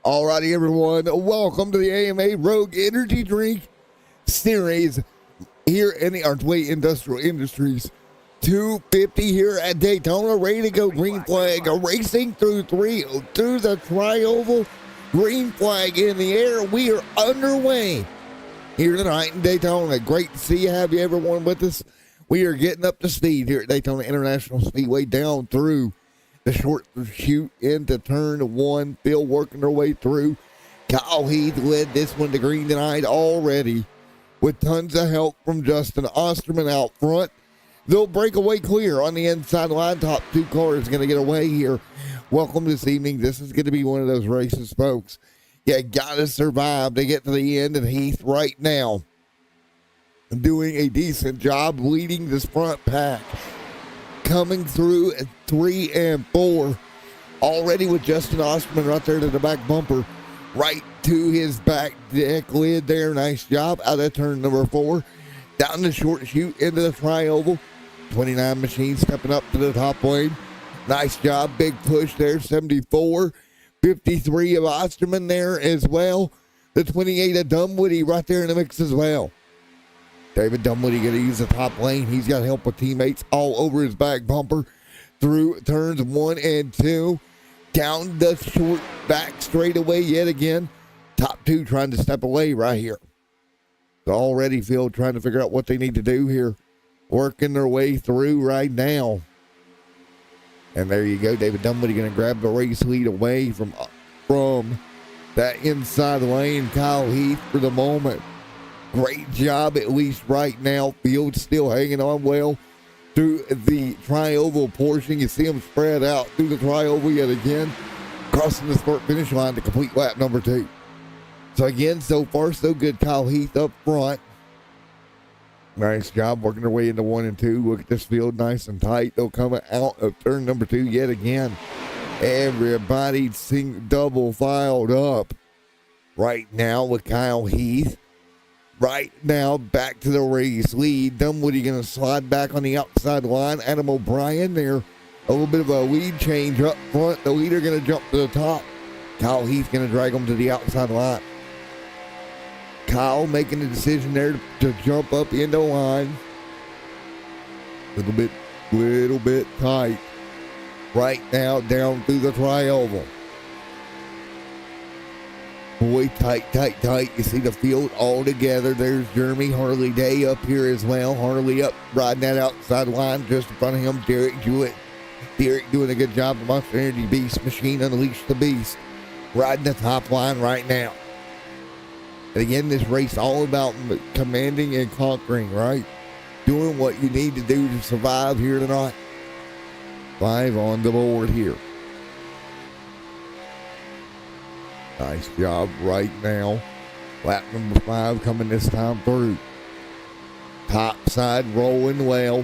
Alrighty, everyone. Welcome to the AMA Rogue Energy Drink Series here in the Archway Industrial Industries. 250 here at Daytona, ready to go. Green flag racing through the tri-oval. Green flag in the air. We are underway here tonight in Daytona. Great to see you. Have you everyone with us? We are getting up to speed here at Daytona International Speedway, down through the short chute into turn one. Phil working their way through. Kyle Heath led this one to green tonight already with tons of help from Justin Osterman out front. They'll break away clear on the inside line. Top two cars going to get away here. Welcome this evening. This is going to be one of those races, folks. You got to survive to get to the end, and Heath right now doing a decent job leading this front pack. Coming through at 3 and 4. Already with Justin Osterman right there to the back bumper. Right to his back deck lid there. Nice job out of turn number 4. Down the short chute into the tri-oval. 29 machines stepping up to the top lane. Nice job. Big push there. 74. 53 of Osterman there as well. The 28 of Dunwoody right there in the mix as well. David Dunwoody going to use the top lane. He's got help with teammates all over his back bumper. Through turns 1 and 2. Down the short back straightaway yet again. Top two trying to step away right here. Already Phil trying to figure out what they need to do here. Working their way through right now. And there you go. David Dunwoody going to grab the race lead away from that inside lane. Kyle Heath for the moment. Great job at least right now. Field still hanging on well through the tri-oval portion. You see them spread out through the tri-oval yet again. Crossing the start finish line to complete lap number 2. So again, so far so good. Kyle Heath up front. Nice job working their way into 1 and 2. Look at this field, nice and tight. They'll come out of turn number 2 yet again. Everybody double filed up right now with Kyle Heath. Right now, back to the race lead. Dunwoody going to slide back on the outside line. Adam O'Brien there. A little bit of a lead change up front. The leader going to jump to the top. Kyle Heath going to drag him to the outside line. Kyle making the decision there to jump up into line. Little bit tight. Right now, down through the tri-oval. Boy, tight. You see the field all together. There's Jeremy Harley Day up here as well. Harley up, riding that outside line just in front of him. Derek Jewett. Derek doing a good job. The Monster Energy Beast machine, Unleash the Beast. Riding the top line right now. And again, this race all about commanding and conquering, right? Doing what you need to do to survive here tonight. 5 on the board here. Nice job right now. Lap number 5 coming this time through. Top side rolling well.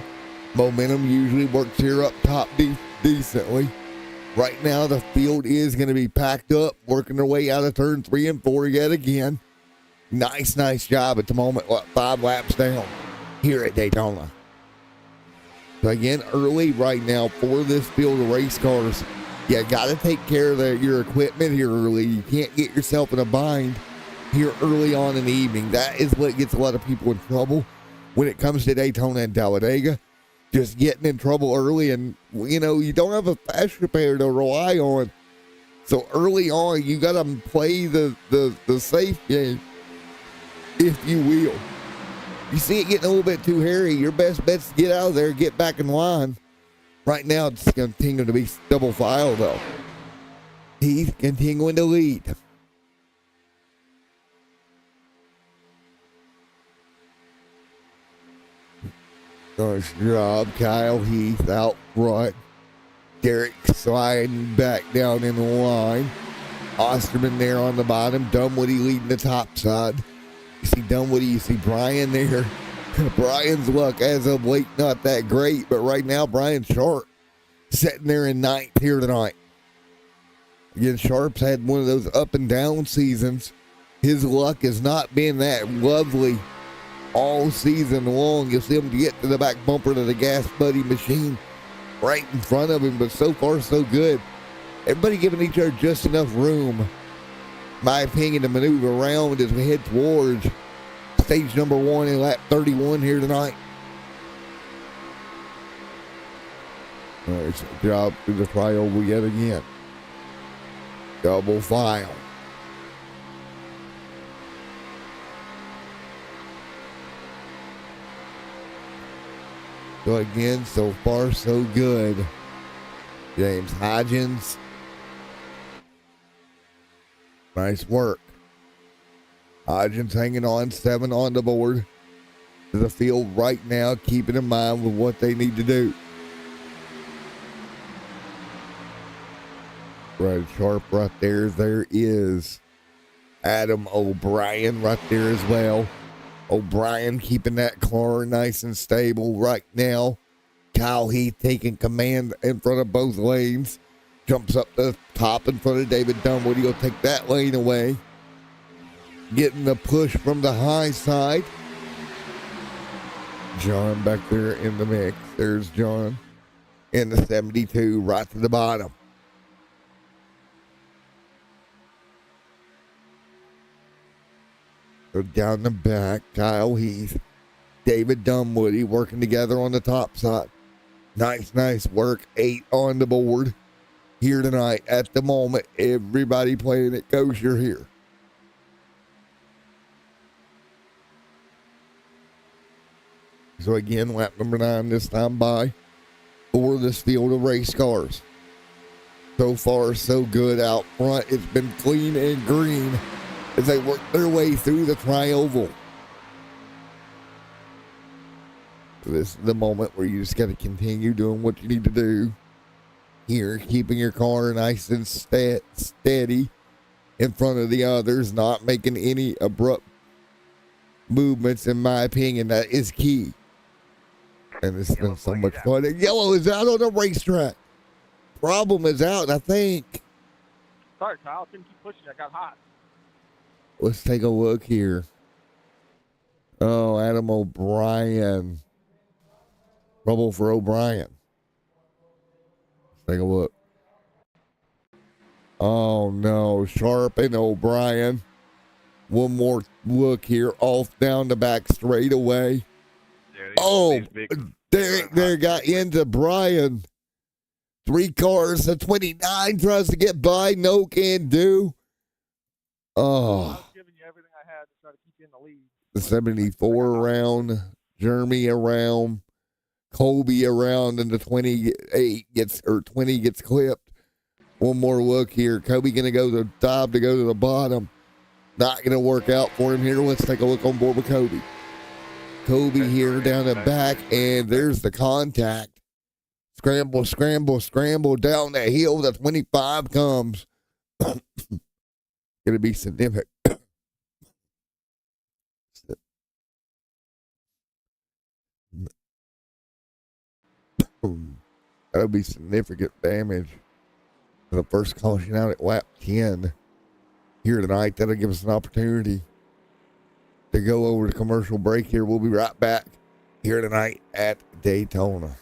Momentum usually works here up top decently. Right now the field is going to be packed up, working their way out of turn 3 and 4 yet again. Nice job at the moment. 5 laps down here at Daytona. So again, early right now for this field of race cars. You got to take care of your equipment here early. You can't get yourself in a bind here early on in the evening. That is what gets a lot of people in trouble when it comes to Daytona and Talladega. Just getting in trouble early, and you don't have a fast repair to rely on. So early on, you got to play the safe game, if you will. You see it getting a little bit too hairy, your best bet's to get out of there, get back in line. Right now, it's continuing to be double file, though. He's continuing to lead. Nice job, Kyle Heath out front. Derek sliding back down in the line. Osterman there on the bottom. Dunwoody leading the top side. You see Dunwoody, you see Brian there. Brian's luck as of late not that great, but right now Brian Sharp sitting there in 9th here tonight. Again, Sharp's had one of those up and down seasons. His luck has not been that lovely all season long. You'll see him get to the back bumper to the Gas Buddy machine right in front of him, but so far so good. Everybody giving each other just enough room my opinion, to maneuver around as we head towards stage number 1 in lap 31 here tonight. Nice job through the trioval yet again. Double file. So again, so far so good. James Hodgins. Nice work. Hodgins hanging on, 7 on the board. To the field right now, keeping in mind with what they need to do. Right, sharp right there. There is Adam O'Brien right there as well. O'Brien keeping that car nice and stable right now. Kyle Heath taking command in front of both lanes. Jumps up the top in front of David Dunwoody. He'll take that lane away. Getting the push from the high side. John back there in the mix. There's John in the 72 right to the bottom. So down the back, Kyle Heath, David Dunwoody working together on the top side. Nice work. 8 on the board here tonight. At the moment, everybody playing it kosher here. So again, lap number 9 this time by for this field of race cars. So far, so good out front. It's been clean and green as they work their way through the trioval. This is the moment where you just got to continue doing what you need to do here, keeping your car nice and steady in front of the others, not making any abrupt movements. In my opinion, that is key. And it's been so much fun. And Yellow is out on the racetrack. Problem is out, I think. Sorry, Kyle. Couldn't keep pushing. I got hot. Let's take a look here. Oh, Adam O'Brien. Trouble for O'Brien. Let's take a look. Oh, no. Sharp and O'Brien. One more look here. Off down the back straightaway. Oh, there got into Brian. 3 cars. The 29 tries to get by. No can do. Oh. I was giving you everything I had to try to keep you in the lead. The 74 around. Jeremy around. Colby around. And the 28 gets, or 20 gets clipped. One more look here. Kobe going to go to the top to go to the bottom. Not going to work out for him here. Let's take a look on board with Kobe. Kobe here down the back, and there's the contact. Scramble down that hill. The 25 comes. Going to be significant. That'll be significant damage. The first caution out at lap 10 here tonight. That'll give us an opportunity to go over to commercial break here. We'll be right back here tonight at Daytona.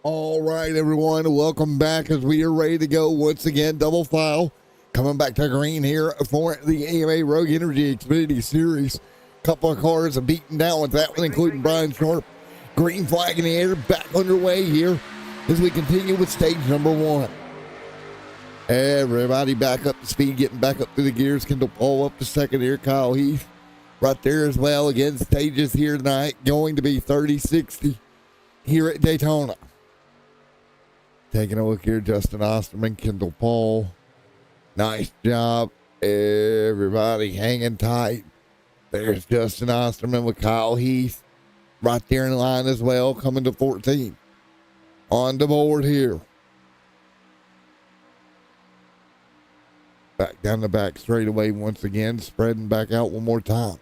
All right, everyone, welcome back as we are ready to go once again. Double file coming back to green here for the AMA Rogue Energy Xfinity Series. Couple of cars are beaten down with that one, including Brian Sharp. Green flag in the air, back underway here as we continue with stage number 1. Everybody back up to speed, getting back up through the gears. Kendall Paul up to second here. Kyle Heath right there as well. Again, stages here tonight going to be 30-60 here at Daytona. Taking a look here, Justin Osterman, Kendall Paul. Nice job. Everybody hanging tight. There's Justin Osterman with Kyle Heath right there in line as well, coming to 14. On the board here. Back down the back straightaway once again, spreading back out one more time.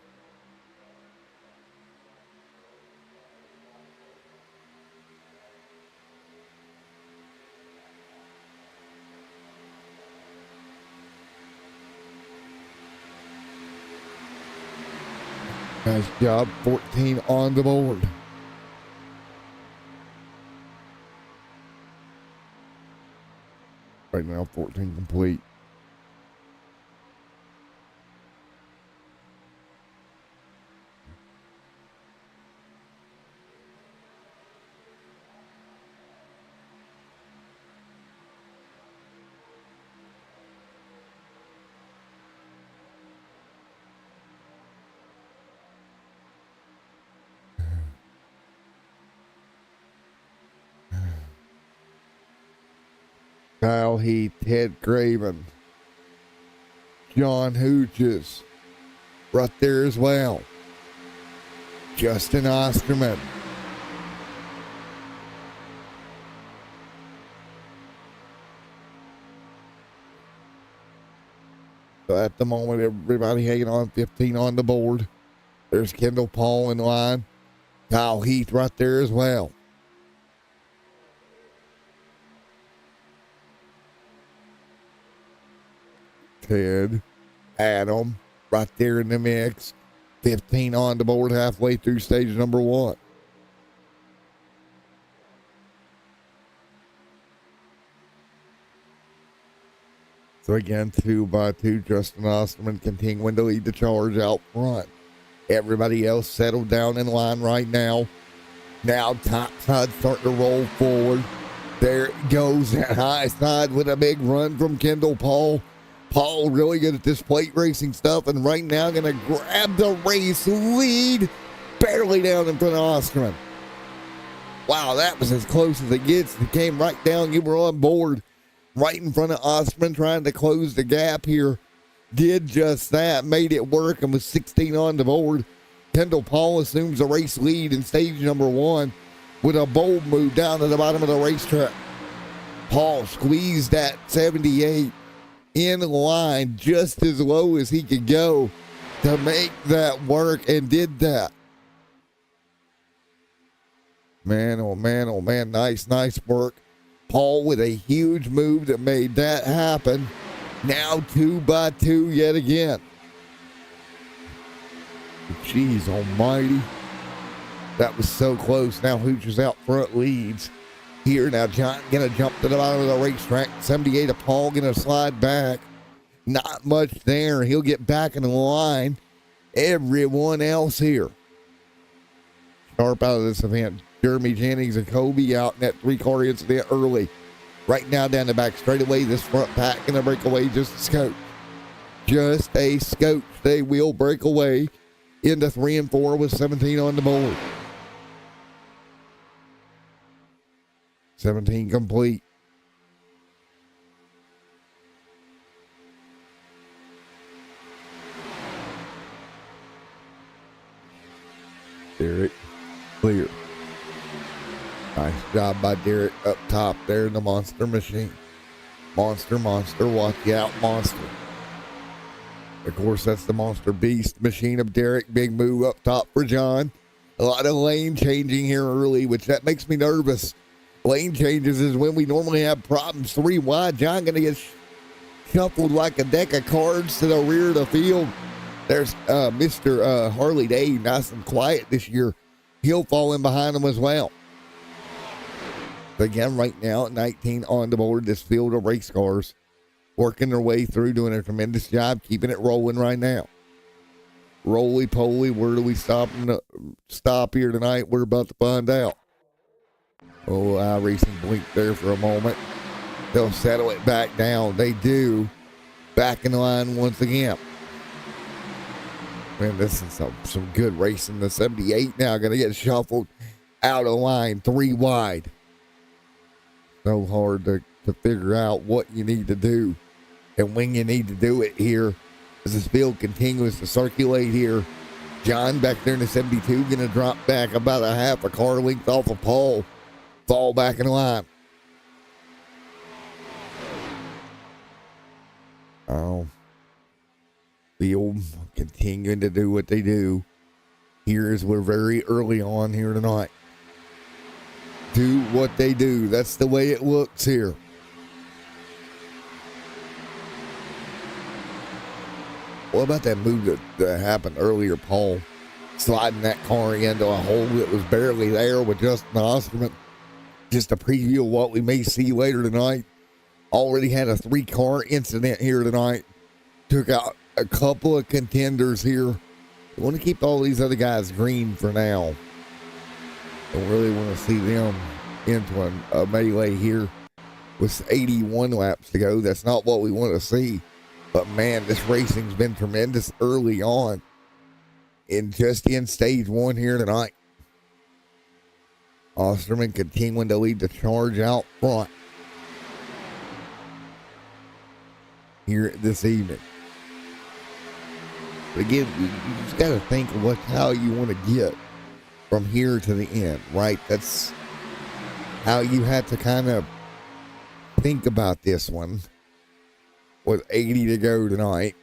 Nice job, 14 on the board. Right now, 14 complete. Kyle Heath, Ted Craven, John Hooches, right there as well. Justin Osterman. So at the moment, everybody hanging on, 15 on the board. There's Kendall Paul in line. Kyle Heath right there as well. Ted, Adam, right there in the mix. 15 on the board halfway through stage number 1. So again, 2 by 2, Justin Osterman continuing to lead the charge out front. Everybody else settled down in line right now. Now top side starting to roll forward. There it goes, that high side with a big run from Kendall Paul. Paul really good at this plate racing stuff, and right now going to grab the race lead, barely down in front of Osterman. Wow, that was as close as it gets. It came right down. You were on board right in front of Osterman, trying to close the gap here. Did just that, made it work, and with 16 on the board, Kendall Paul assumes the race lead in stage number 1 with a bold move down to the bottom of the racetrack. Paul squeezed that 78 in line just as low as he could go to make that work, and did that. Man, oh man, oh man, nice work. Paul with a huge move that made that happen. Now 2 by 2 yet again. Jeez almighty. That was so close. Now Hoocher's out front leads. Here now, John gonna jump to the bottom of the racetrack. 78 of Paul gonna slide back. Not much there. He'll get back in the line. Everyone else here. Sharp out of this event. Jeremy Jennings and Kobe out in that 3-car incident early. Right now down the back straightaway, this front pack gonna break away just a scope. Just a scope. They will break away into 3 and 4 with 17 on the board. 17 complete. Derek, clear. Nice job by Derek up top there in the Monster Machine. Monster, watch out, Monster. Of course, that's the Monster Beast machine of Derek. Big move up top for John. A lot of lane changing here early, which that makes me nervous. Lane changes is when we normally have problems. 3 wide. John going to get shuffled like a deck of cards to the rear of the field. There's Mr. Harley Dave, nice and quiet this year. He'll fall in behind him as well. Again, right now, 19 on the board, this field of race cars working their way through, doing a tremendous job, keeping it rolling right now. Roly-poly, where do we stop here tonight? We're about to find out. Oh, iracing blinked there for a moment. They'll settle it back down. They do. Back in the line once again. Man, this is some good racing. The 78 now going to get shuffled out of line, 3 wide. So hard to figure out what you need to do and when you need to do it here as this field continues to circulate here. John back there in the 72 going to drop back about a half a car length off of Paul. Fall back in line. Oh, field continuing to do what they do. Here as we're very early on here tonight. Do what they do. That's the way it looks here. What about that move that happened earlier, Paul? Sliding that car into a hole that was barely there with Justin Osterman. Just a preview of what we may see later tonight. Already had a 3-car incident here tonight. Took out a couple of contenders here. We want to keep all these other guys green for now. Don't really want to see them into a melee here with 81 laps to go. That's not what we want to see. But man, this racing's been tremendous early on. In stage 1 here tonight. Osterman continuing to lead the charge out front here this evening. But again, you just got to think of how you want to get from here to the end, right? That's how you have to kind of think about this one. With 80 to go tonight.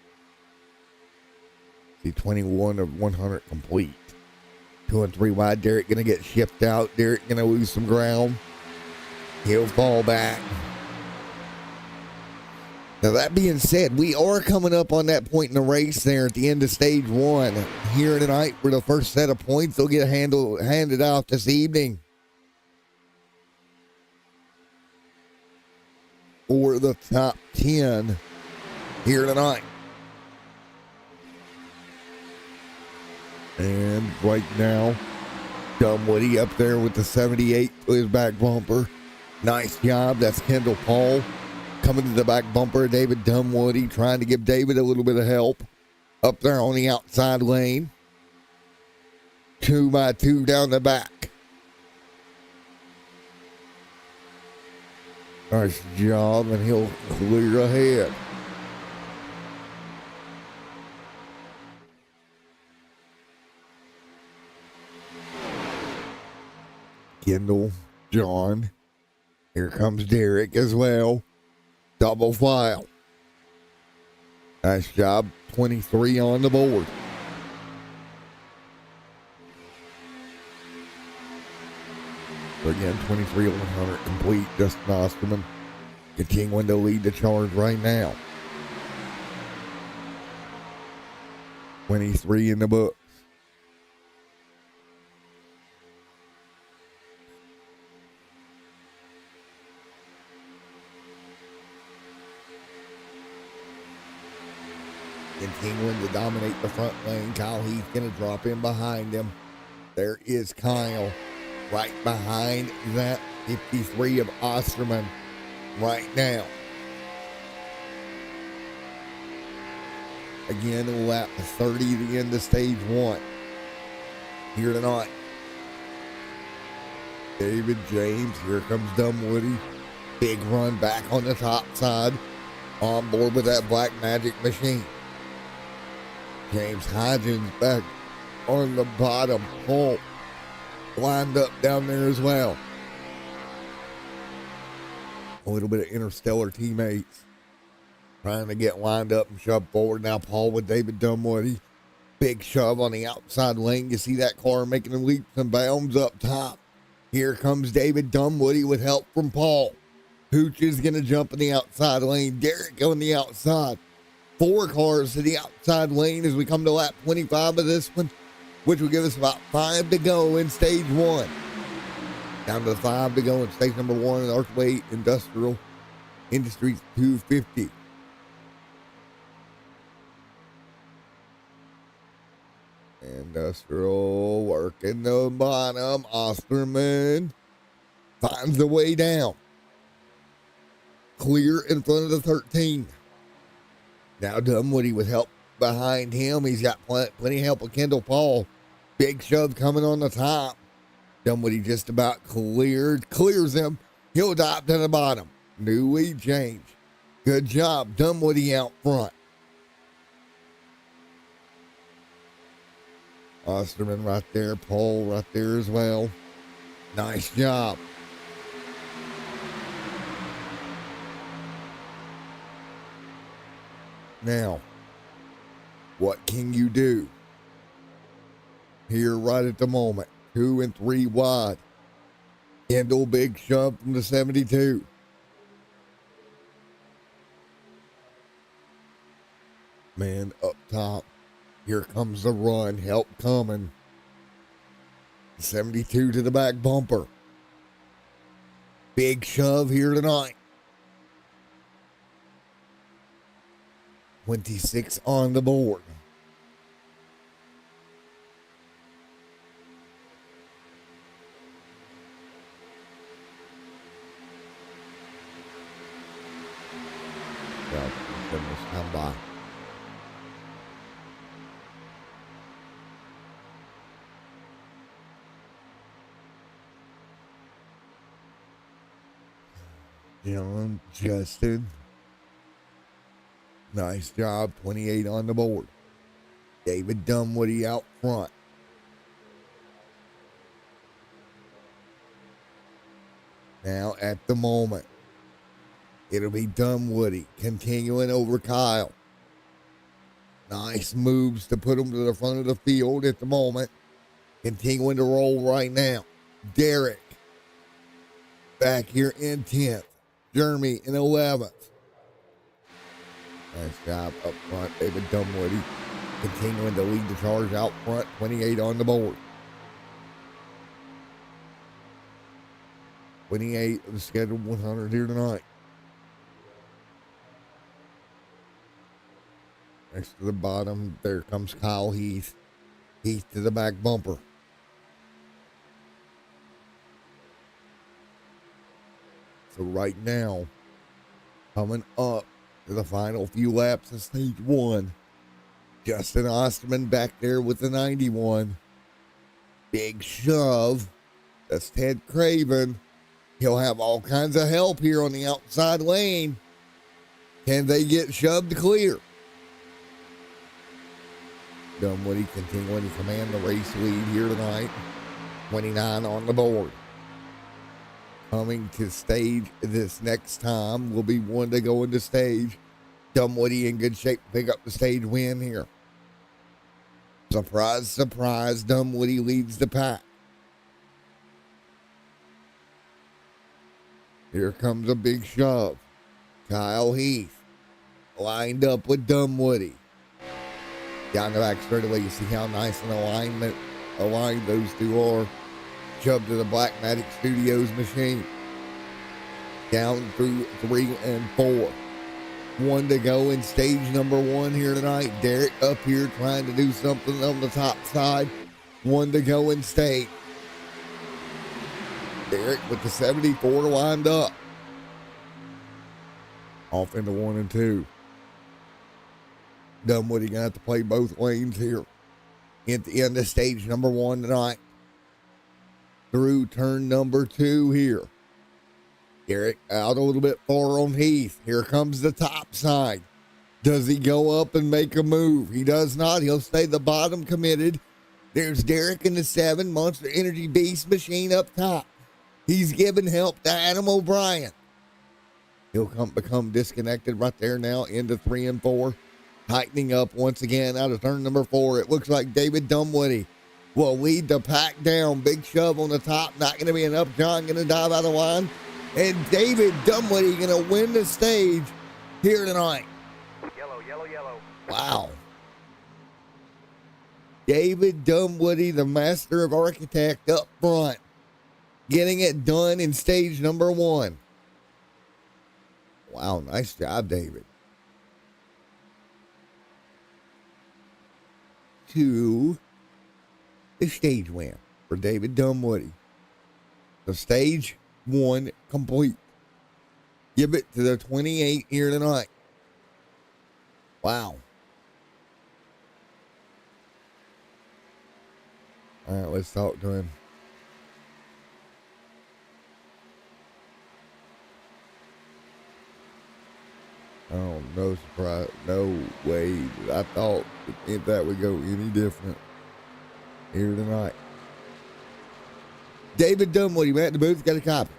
See, 21 of 100 complete. 2 and 3 wide. Derek going to get shifted out. Derek going to lose some ground. He'll fall back. Now, that being said, we are coming up on that point in the race there at the end of stage 1. Here tonight, where the first set of points will get handed out this evening. For the top 10 here tonight. And right now, Dunwoody up there with the 78 to his back bumper. Nice job. That's Kendall Paul coming to the back bumper. David Dunwoody trying to give David a little bit of help up there on the outside lane. 2x2 down the back. Nice job, and he'll clear ahead. Kendall, John. Here comes Derek as well. Double file. Nice job. 23 on the board. So again, 23 of 100 complete. Justin Osterman continuing to lead the charge right now. 23 in the book. Continuing to dominate the front lane. Kyle Heath going to drop in behind him. There is Kyle right behind that 53 of Osterman right now. Again, a lap 30 to the end of stage 1 here tonight. David James, here comes Dunwoody. Big run back on the top side. On board with that Black Magic machine. James Hodgins back on the bottom. Paul lined up down there as well. A little bit of interstellar teammates trying to get lined up and shoved forward. Now Paul with David Dunwoody. Big shove on the outside lane. You see that car making leaps and bounds up top. Here comes David Dunwoody with help from Paul. Hooch is going to jump in the outside lane. Derek on the outside. 4 cars to the outside lane as we come to lap 25 of this one, which will give us about 5 to go in stage 1. Down to 5 to go in stage number 1 in Archway Industrial Industries 250. Industrial working the bottom. Osterman finds the way down. Clear in front of the 13. Now Dunwoody with help behind him. He's got plenty of help with Kendall Paul. Big shove coming on the top. Dunwoody just about clears him. He'll dive to the bottom. New lead change. Good job, Dunwoody out front. Osterman right there, Paul right there as well. Nice job. Now, what can you do? Here right at the moment, 2 and 3 wide. Kendall, big shove from the 72. Man up top. Here comes the run. Help coming. 72 to the back bumper. Big shove here tonight. 26 on the board. Well, goodness, come by. John Justin. Nice job. 28 on the board. David Dunwoody out front. Now at the moment, it'll be Dunwoody continuing over Kyle. Nice moves to put him to the front of the field at the moment. Continuing to roll right now. Derek back here in 10th. Jeremy in 11th. Nice job up front. David Dunwoody continuing to lead the charge out front. 28 on the board. 28 of the scheduled 100 here tonight. Next to the bottom, there comes Kyle Heath. Heath to the back bumper. So right now, coming up to the final few laps of stage 1, Justin Osterman back there with the 91. Big shove. That's Ted Craven. He'll have all kinds of help here on the outside lane. Can they get shoved clear? Dunwoody continuing to command the race lead here tonight. 29 on the board. Coming to stage this next time will be 1 to go into stage. Dunwoody in good shape to pick up the stage win here. Surprise, surprise, Dunwoody leads the pack. Here comes a big shove. Kyle Heath lined up with Dunwoody. Down the back straightaway, you see how nice an aligned those two are. Shoved to the Blackmatic Studios machine. Down through 3 and 4. 1 to go in stage number 1 here tonight. Derek up here trying to do something on the top side. 1 to go in stage. Derek with the 74 lined up. Off into 1 and 2. Dunwoody gonna have to play both lanes here. At the end of stage number 1 tonight. Through turn number 2 here. Derek out a little bit far on Heath. Here comes the top side. Does he go up and make a move? He does not. He'll stay the bottom committed. There's Derek in the 7 Monster Energy Beast machine up top. He's giving help to Adam O'Brien. He'll become disconnected right there now into 3 and 4. Tightening up once again out of turn number 4. It looks like David Dunwoody will lead the pack down. Big shove on the top. Not going to be enough. John going to dive out of line. And David Dunwoody going to win the stage here tonight. Yellow, yellow, yellow. Wow. David Dunwoody, the master of architect up front. getting it done in stage number 1. Wow, nice job, David. To the stage win for David Dunwoody. So stage 1 complete. Give it to the 28 here tonight. Wow. All right, let's talk to him. Oh, no surprise. No way. I thought if that would go any different here tonight. David Dunwoody, man, at the booth, got a copy.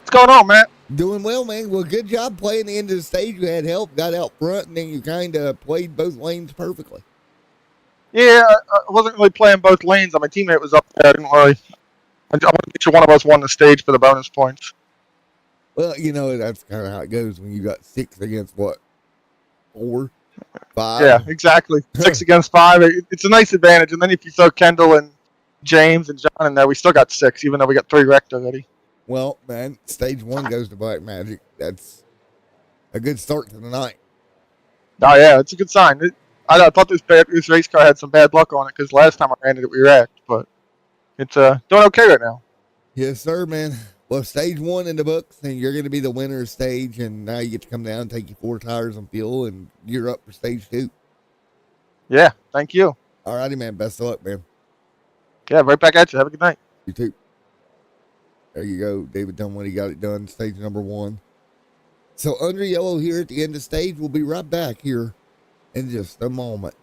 What's going on, Matt? Doing well, man. Well, good job playing the end of the stage. You had help, got out front, and then you kind of played both lanes perfectly. Yeah, I wasn't really playing both lanes. My teammate was up there. I wanted to make sure one of us won the stage for the bonus points. Well, you know, that's kind of how it goes when you got 6 against what? 4? 5? Yeah, exactly. 6 against 5. It's a nice advantage. And then if you throw Kendall and James and John in there, we still got 6, even though we got 3 wrecked already. Well, man, stage 1 goes to Black Magic. That's a good start to the night. Oh, yeah, it's a good sign. I thought this race car had some bad luck on it because last time I ran it, we wrecked. But it's doing okay right now. Yes, sir, man. Well, stage 1 in the books, and you're going to be the winner of stage, and now you get to come down, take you 4 tires and fuel, and you're up for stage 2. Yeah, thank you. All righty, man. Best of luck, man. Yeah, right back at you. Have a good night. You too. There you go. David Dunwoody got it done. Stage number 1. So under yellow here at the end of stage. We'll be right back here in just a moment.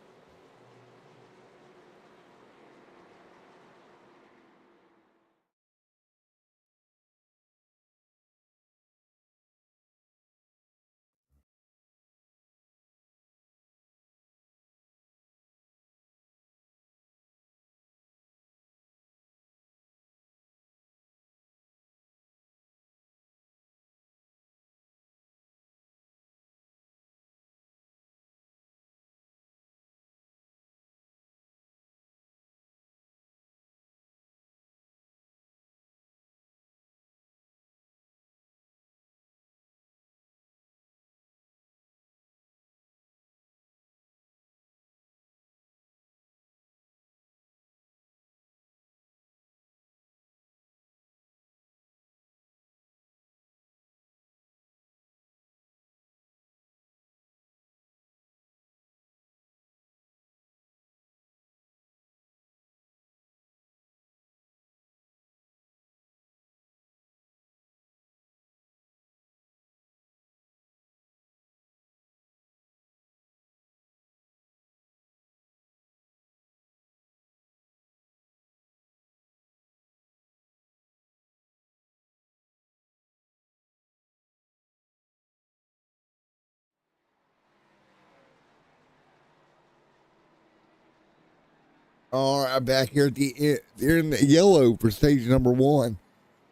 All right, back here at the end, here in the yellow for stage number 1.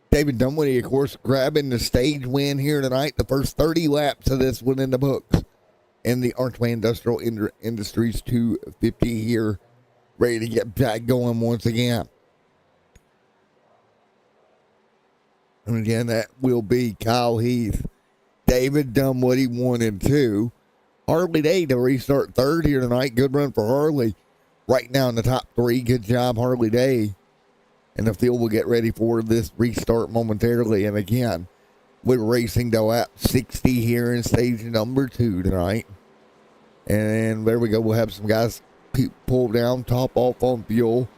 David Dunwoody, of course, grabbing the stage win here tonight. The first 30 laps of this one in the books. In the Archway Industrial Industries 250 here, ready to get back going once again. And again, that will be Kyle Heath, David Dunwoody 1 and 2. Harley Day to restart 3rd here tonight. Good run for Harley. Right now in the top 3. Good job, Harley Day. And the field will get ready for this restart momentarily. And again, we're racing to lap 60 here in stage number 2 tonight. And there we go. We'll have some guys pull down, top off on fuel,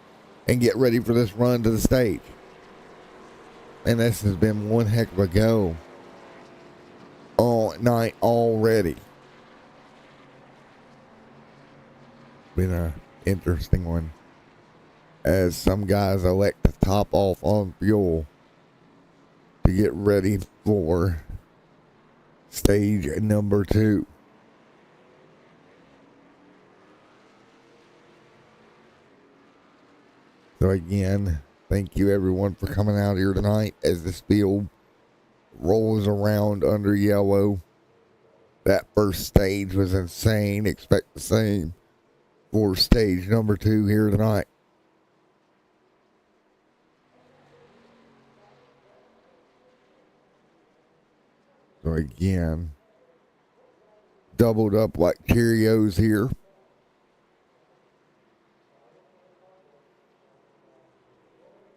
and get ready for this run to the stage. And this has been one heck of a go all night already. Been an interesting one, as some guys elect to top off on fuel to get ready for stage number 2. So again, thank you everyone for coming out here tonight as this field rolls around under yellow. That first stage was insane. Expect the same for stage number 2 here tonight. So again, doubled up like Cheerios here.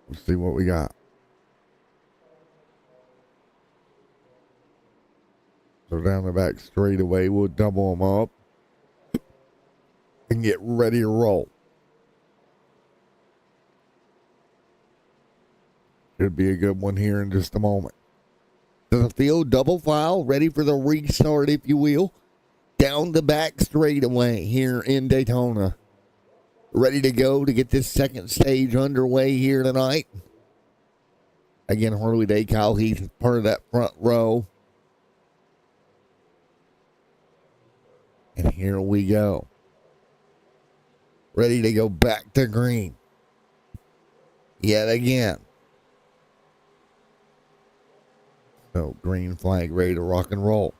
Let's see what we got. So down the back straightaway, we'll double them up and get ready to roll. Should be a good one here in just a moment. To the field, double file, ready for the restart, if you will. Down the back straightaway here in Daytona. Ready to go to get this second stage underway here tonight. Again, Harley Day, Kyle Heath is part of that front row. And here we go. Ready to go back to green. Yet again. So, green flag ready to rock and roll.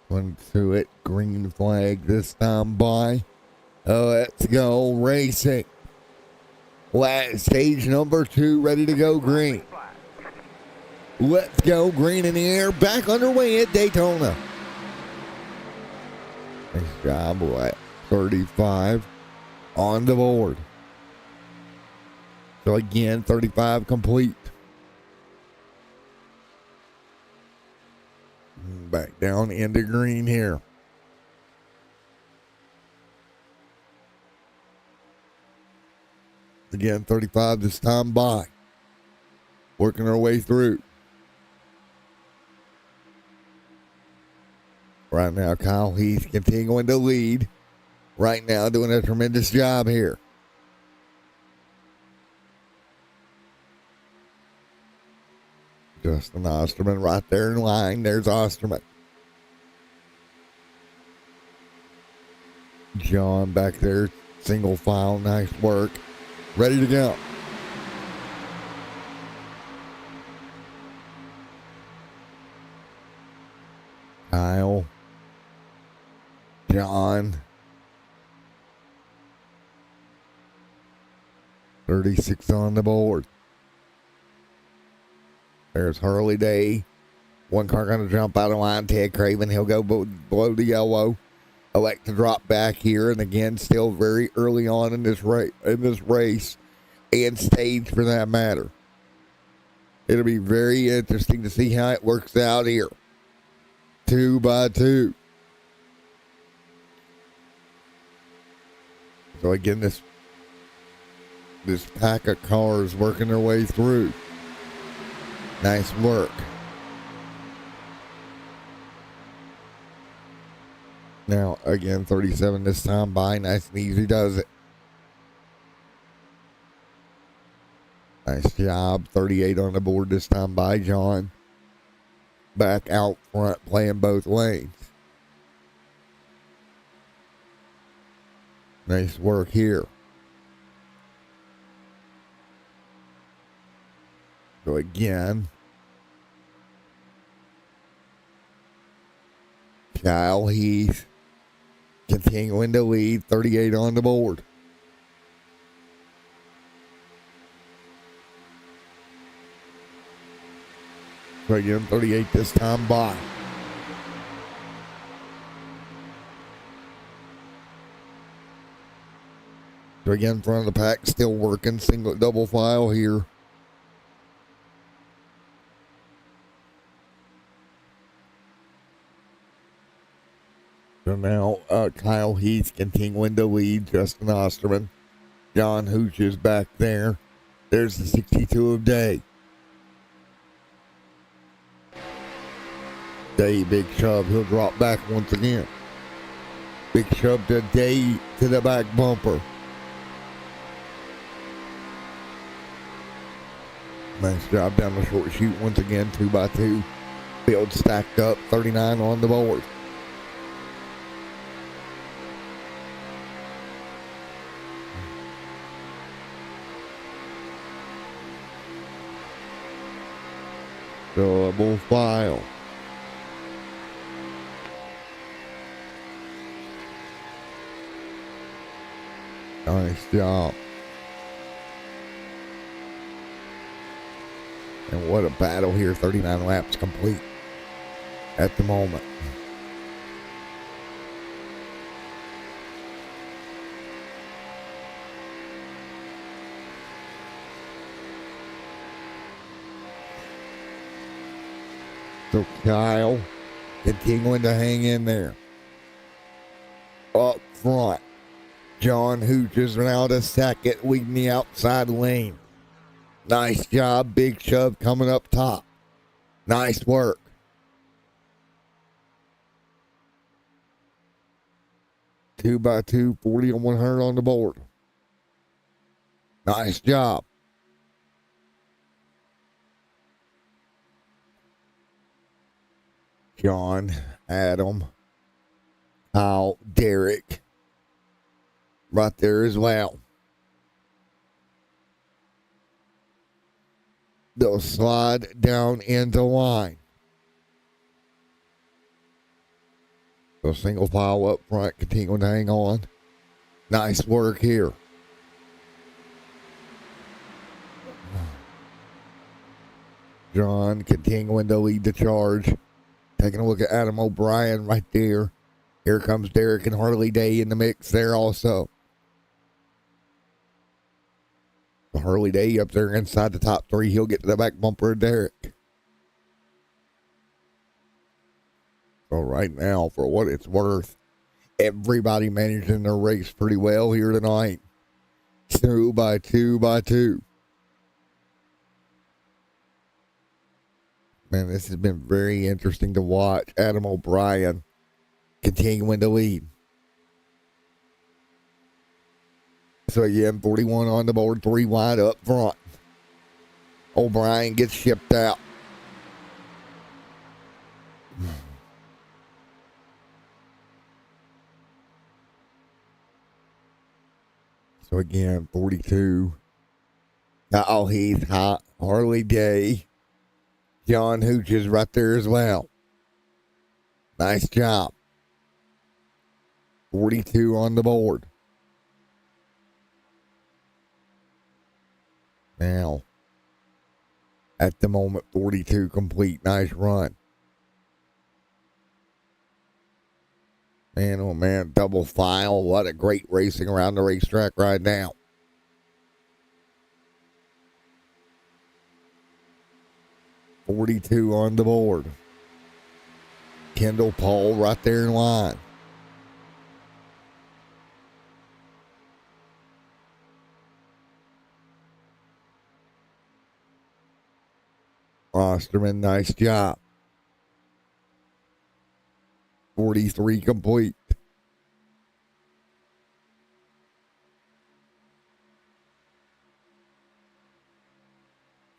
One to it. Green flag this time by. Let's go racing. Last stage number 2 ready to go green. Let's go green in the air. Back underway at Daytona. Nice job, boy. 35 on the board. So again, 35 complete. Back down into green here. Again, 35 this time by. Working our way through. Right now, Kyle Heath continuing to lead. Right now, doing a tremendous job here. Justin Osterman right there in line. There's Osterman. John back there, single file, nice work. Ready to go. Kyle. John. 36 on the board. There's Harley Day. One car going to jump out of line. Ted Craven. He'll go below the yellow. Elect to drop back here. And again, still very early on in this race and stage for that matter. It'll be very interesting to see how it works out here. 2 by 2. So again, this pack of cars working their way through. Nice work. Now, again, 37 this time by. Nice and easy does it. Nice job. 38 on the board this time by John. Back out front, playing both lanes. Nice work here. So again, Kyle Heath continuing to lead, 38 on the board. So again, 38 this time by. So again, front of the pack, still working, single double file here. So now Kyle Heath continuing to lead. Justin Osterman. John Hooch is back there. There's the 62 of Day. Day, big shove. He'll drop back once again. Big shove to Day to the back bumper. Nice job down the short chute once again. 2 by 2. Field stacked up. 39 on the board. Double file. Nice job. And what a battle here. 39 laps complete at the moment. So Kyle continuing to hang in there. Up front, John Hooch is now to second, leading the outside lane. Nice job, Big Shove coming up top. Nice work. Two by two, 40 on 100 on the board. Nice job. John, Adam, Kyle, Derek, right there as well. They'll slide down into line. So single file up front, continuing to hang on. Nice work here. John continuing to lead the charge. Taking a look at Adam O'Brien right there. Here comes Derek and Harley Day in the mix there also. Harley Day up there inside the top three. He'll get to the back bumper of Derek. So right now, for what it's worth, everybody managing their race pretty well here tonight. 2 by 2 by 2. Man, this has been very interesting to watch. Adam O'Brien continuing to lead. So again, 41 on the board, 3 wide up front. O'Brien gets shipped out. So again, 42. Kyle Heath, Harley Day. John Hooch is right there as well. Nice job. 42 on the board. Now, at the moment, 42 complete. Nice run. Man, oh man, double file. What a great racing around the racetrack right now. .42 on the board. Kendall Paul right there in line. Osterman, nice job. 43 complete.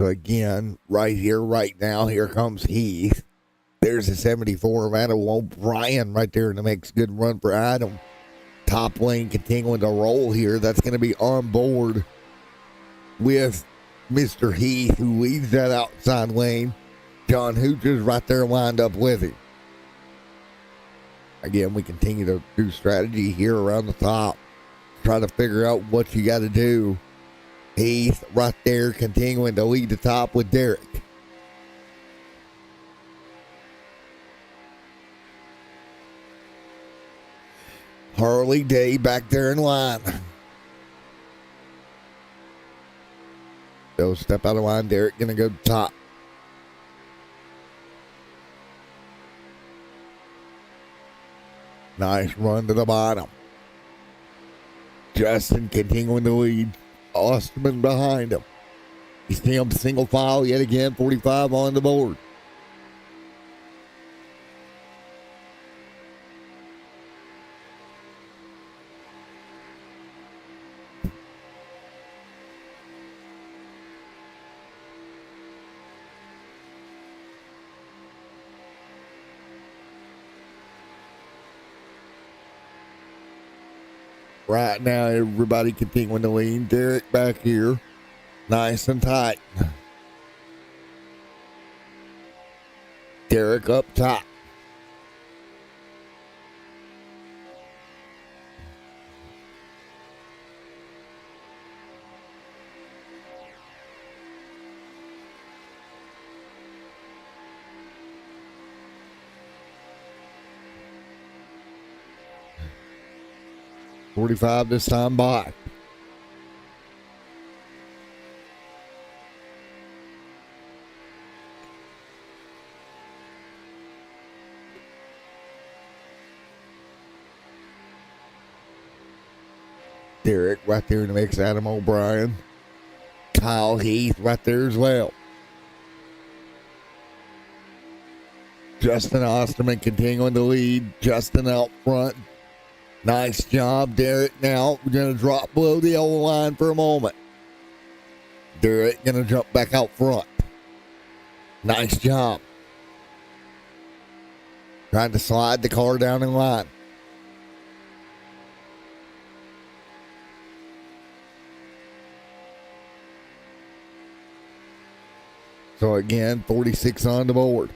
So again, right here, right now, here comes Heath. There's a 74 of Adam O'Brien right there in the mix. Good run for Adam. Top lane continuing to roll here. That's going to be on board with Mr. Heath, who leads that outside lane. John Hooch is right there lined up with him. Again, we continue to do strategy here around the top. Try to figure out what you got to do. Heath right there continuing to lead the top with Derek. Harley Day back there in line. So step out of line. Derek going to go top. Nice run to the bottom. Justin continuing to lead. Osterman behind him. You see him single file yet again. 45 on the board. Right now, everybody continuing to lean. Derek back here. Nice and tight. Derek up top. 45 this time by. Derek right there in the mix. Adam O'Brien. Kyle Heath right there as well. Justin Osterman continuing to lead. Justin out front. Nice job, Derek. Now we're going to drop below the yellow line for a moment. Derek going to jump back out front. Nice job. Trying to slide the car down in line. So again, 46 on the board.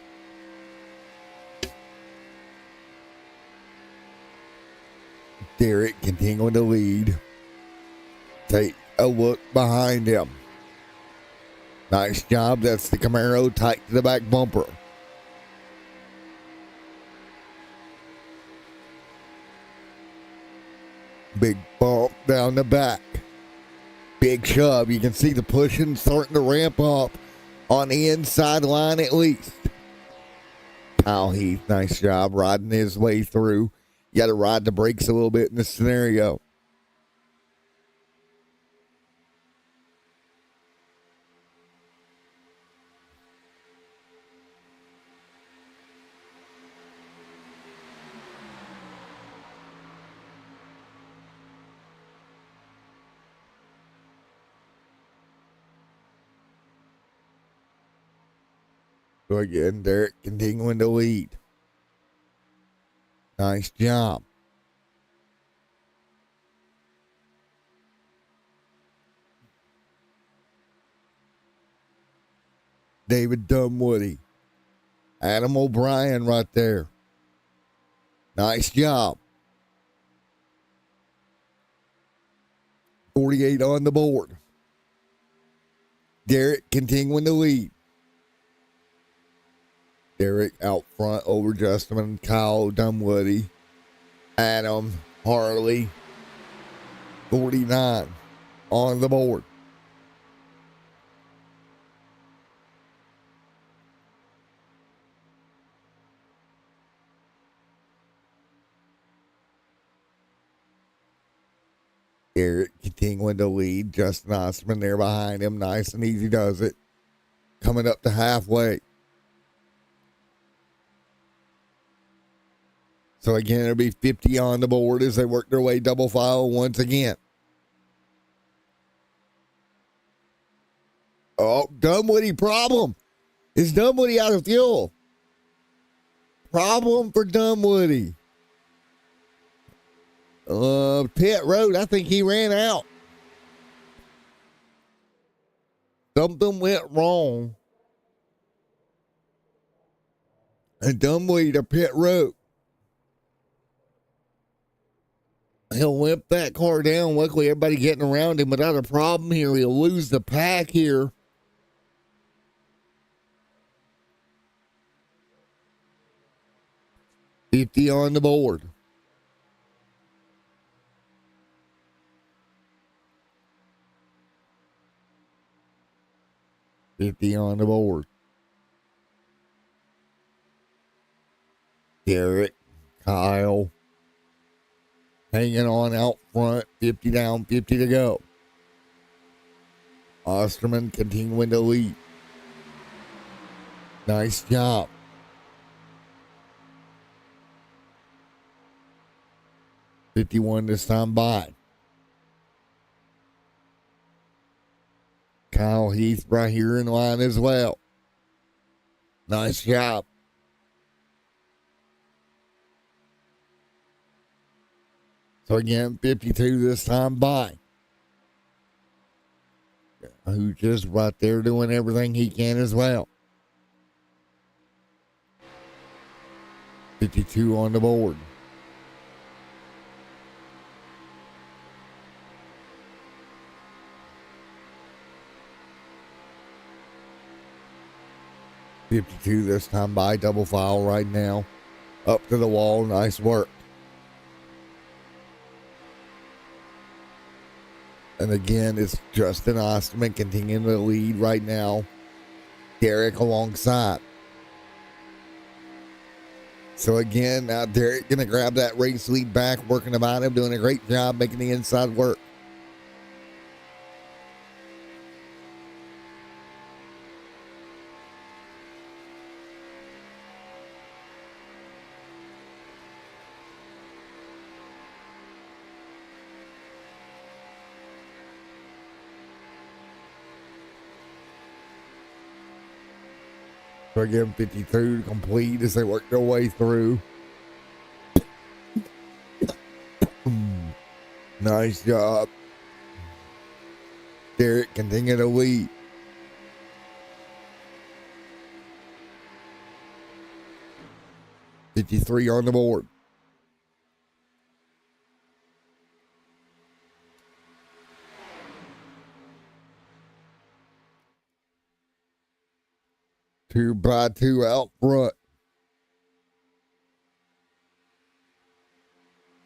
Derek continuing to lead. Take a look behind him. Nice job. That's the Camaro tight to the back bumper. Big bump down the back. Big shove. You can see the pushing starting to ramp up on the inside line at least. Kyle Heath, nice job riding his way through. You got to ride the brakes a little bit in this scenario. So again, Derek continuing to lead. Nice job. David Dunwoody. Adam O'Brien right there. Nice job. 48 on the board. Derek continuing to lead. Derek out front over Justin, Kyle Dunwoody, Adam Harley, 49 on the board. Derek continuing to lead. Justin Osterman there behind him. Nice and easy does it. Coming up to halfway. So again, it'll be 50 on the board as they work their way double file once again. Oh, Dunwoody problem. Is Dunwoody out of fuel? Problem for Dunwoody. Pit road, I think he ran out. Something went wrong. And Dunwoody to pit road. He'll limp that car down. Luckily, everybody getting around him without a problem here. He'll lose the pack here. $50 on the board. $50 on the board. Derek, Kyle. Hanging on out front, 50 down, 50 to go. Osterman continuing to lead. Nice job. $51 this time by. Kyle Heath right here in line as well. Nice job. So again, 52 this time by. Who's just right there doing everything he can as well. 52 on the board. $52 this time by. Double file right now. Up to the wall. Nice work. And again, it's Justin Osterman continuing to lead right now. Derek alongside. So again, now Derek going to grab that race lead back, working about him, doing a great job making the inside work. So again, 52 to complete as they work their way through. Nice job. Derek continuing to lead. $53 on the board. Two by two out front.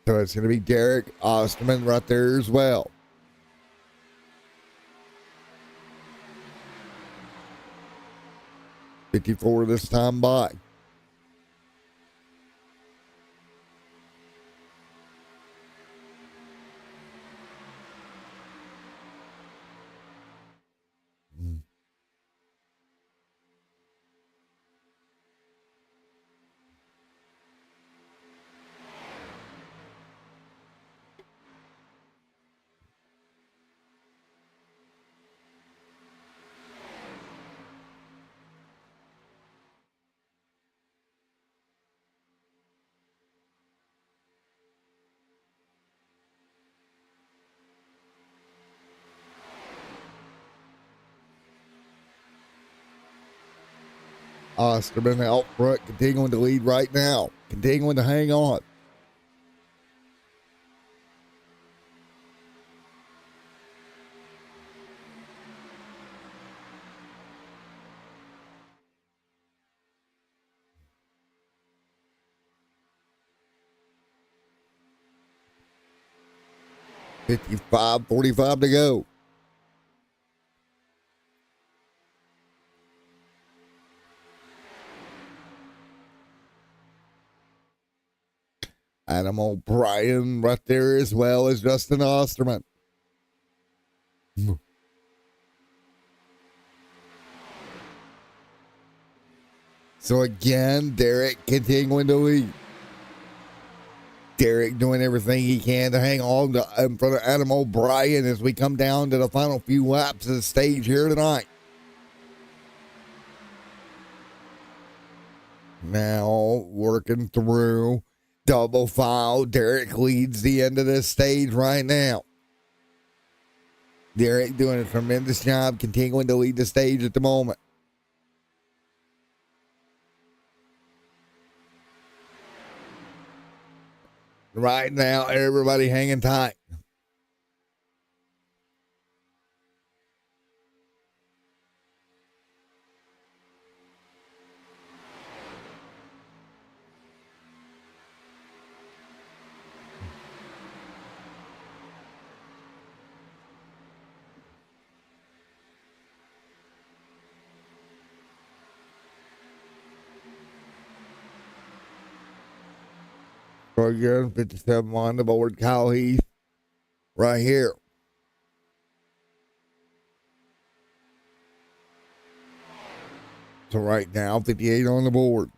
So it's going to be Derek Osterman right there as well. $54 this time by. Osterman out front, continuing to lead right now. Continuing to hang on. $55.45 to go. Adam O'Brien right there as well as Justin Osterman. So again, Derek continuing to lead. Derek doing everything he can to hang on to, in front of Adam O'Brien as we come down to the final few laps of the stage here tonight. Now working through double file. Derek leads the end of this stage right now. Derek doing a tremendous job continuing to lead the stage at the moment. Right now, everybody hanging tight. So again, 57 on the board, Kyle Heath, right here. So right now, 58 on the board.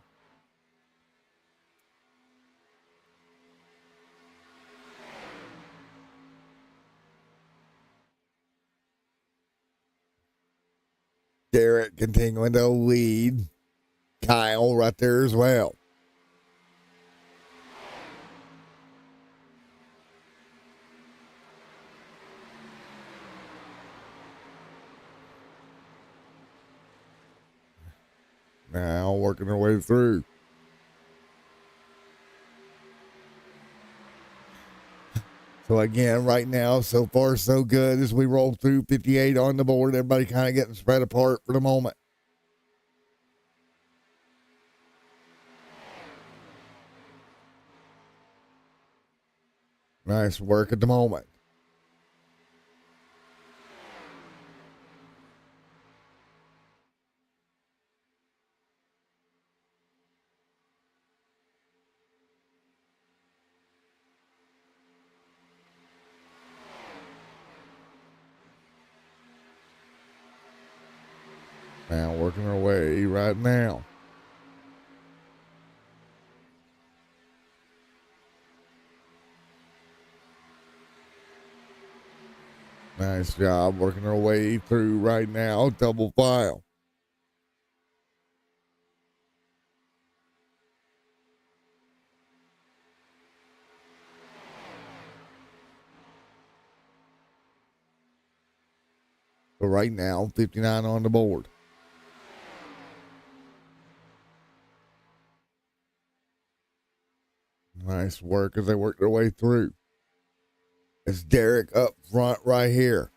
Derek continuing to lead. Kyle right there as well. Now working their way through. So again, right now, so far so good as we roll through 58 on the board. Everybody kind of getting spread apart for the moment. Nice work at the moment. Now working our way right now. Nice job working our way through right now. Double file. So right now, 59 on the board. Nice work as they work their way through. It's Derek up front right here.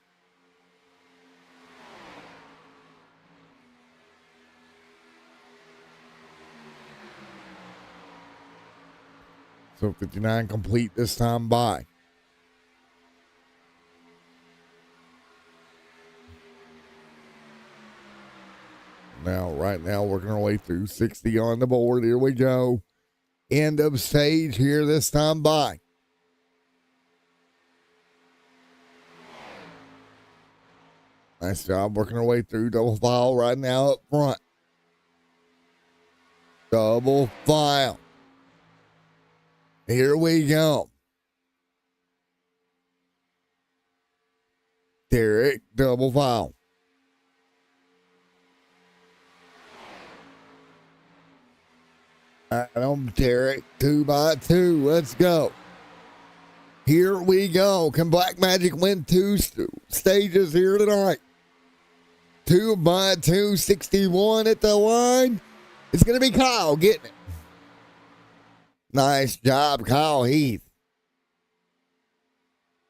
So 59 complete this time by. Right now, working our way through 60 on the board. Here we go. End of stage here this time by. Nice job working our way through double file right now up front. Double file. Here we go. Derek, double file. Adam, Derek, 2 by 2. Let's go. Here we go. Can Black Magic win 2 stages here tonight? 2 by 2, 61 at the line. It's going to be Kyle getting it. Nice job, Kyle Heath.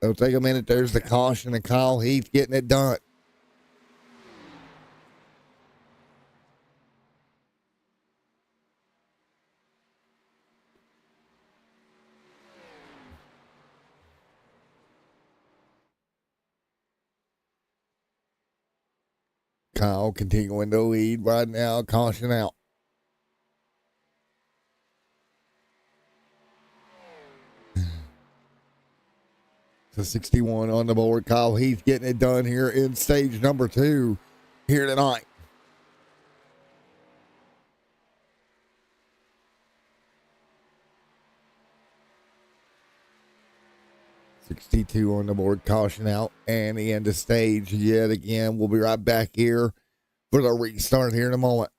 It'll take a minute. There's the caution, and Kyle Heath getting it done. Kyle continuing to lead right now. Caution out. So 61 on the board. Kyle Heath getting it done here in stage number 2 here tonight. $62 on the board. Caution out. And the end of stage yet again. We'll be right back here for the restart here in a moment.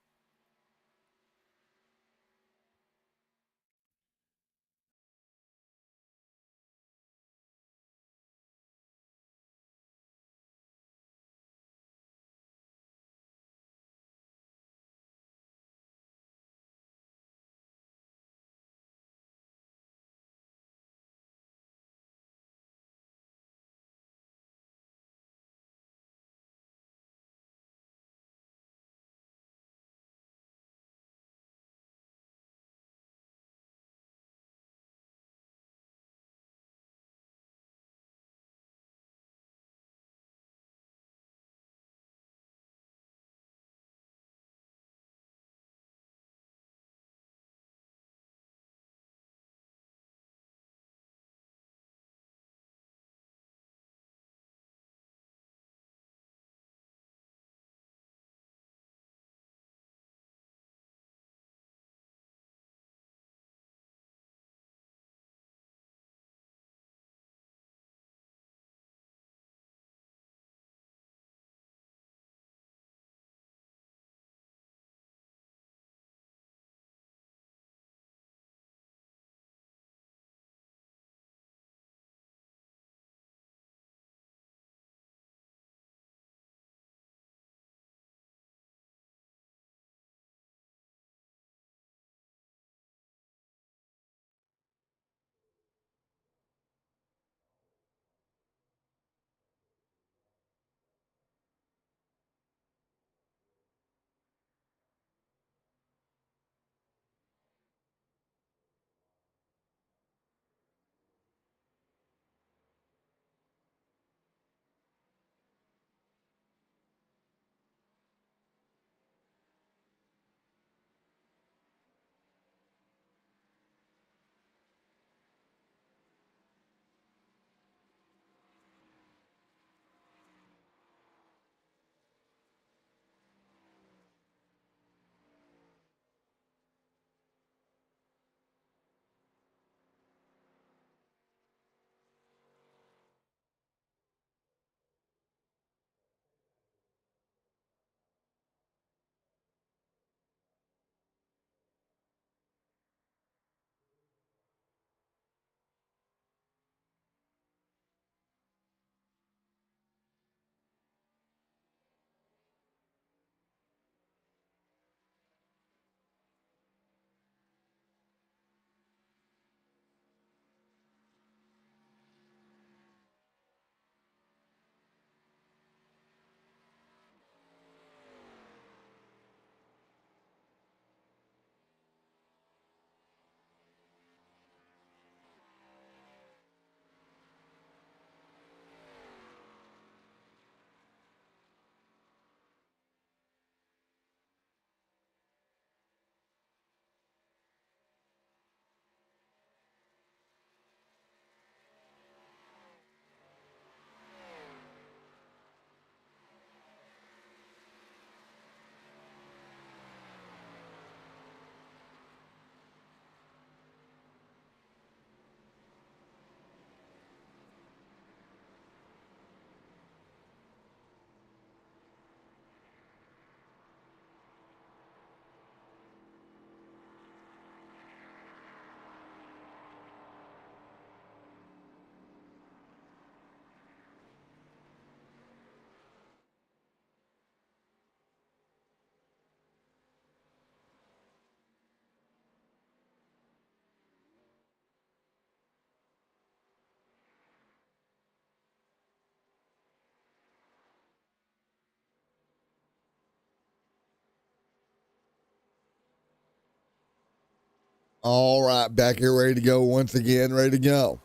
All right, back here ready to go once again, ready to go.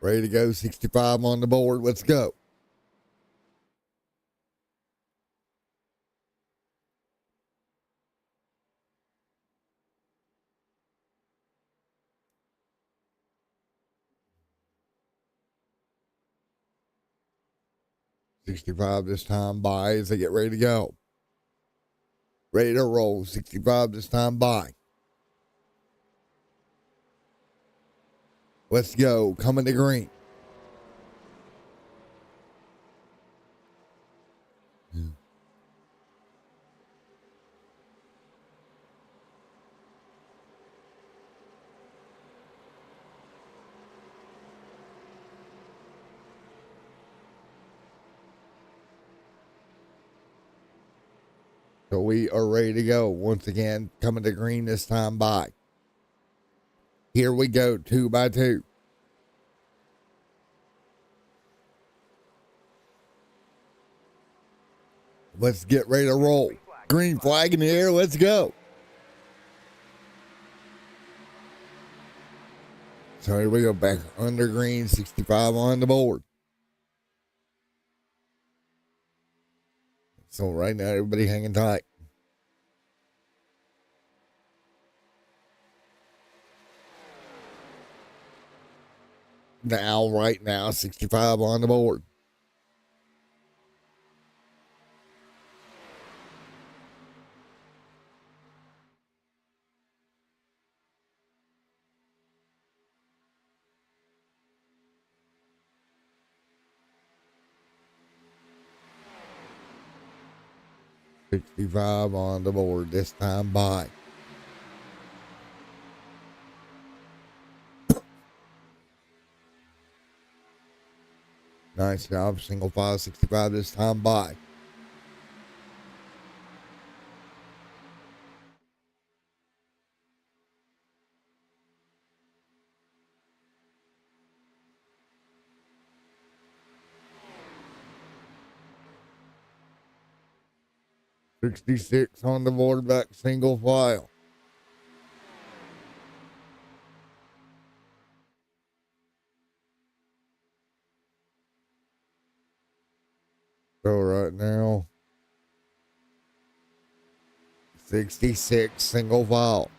Ready to go, 65 on the board, let's go. $65 this time by as they get ready to go. Ready to roll, 65 this time by. Let's go, coming to green. So we are ready to go. Once again, coming to green this time by. Here we go, 2 by 2. Let's get ready to roll. Green flag in the air, let's go. So here we go, back under green, 65 on the board. So right now, everybody hanging tight. Now, right now, 65 on the board. $65 on the board this time by. Nice job, single file, 65 this time by. $66 on the board, back single file. So right now, 66 single file.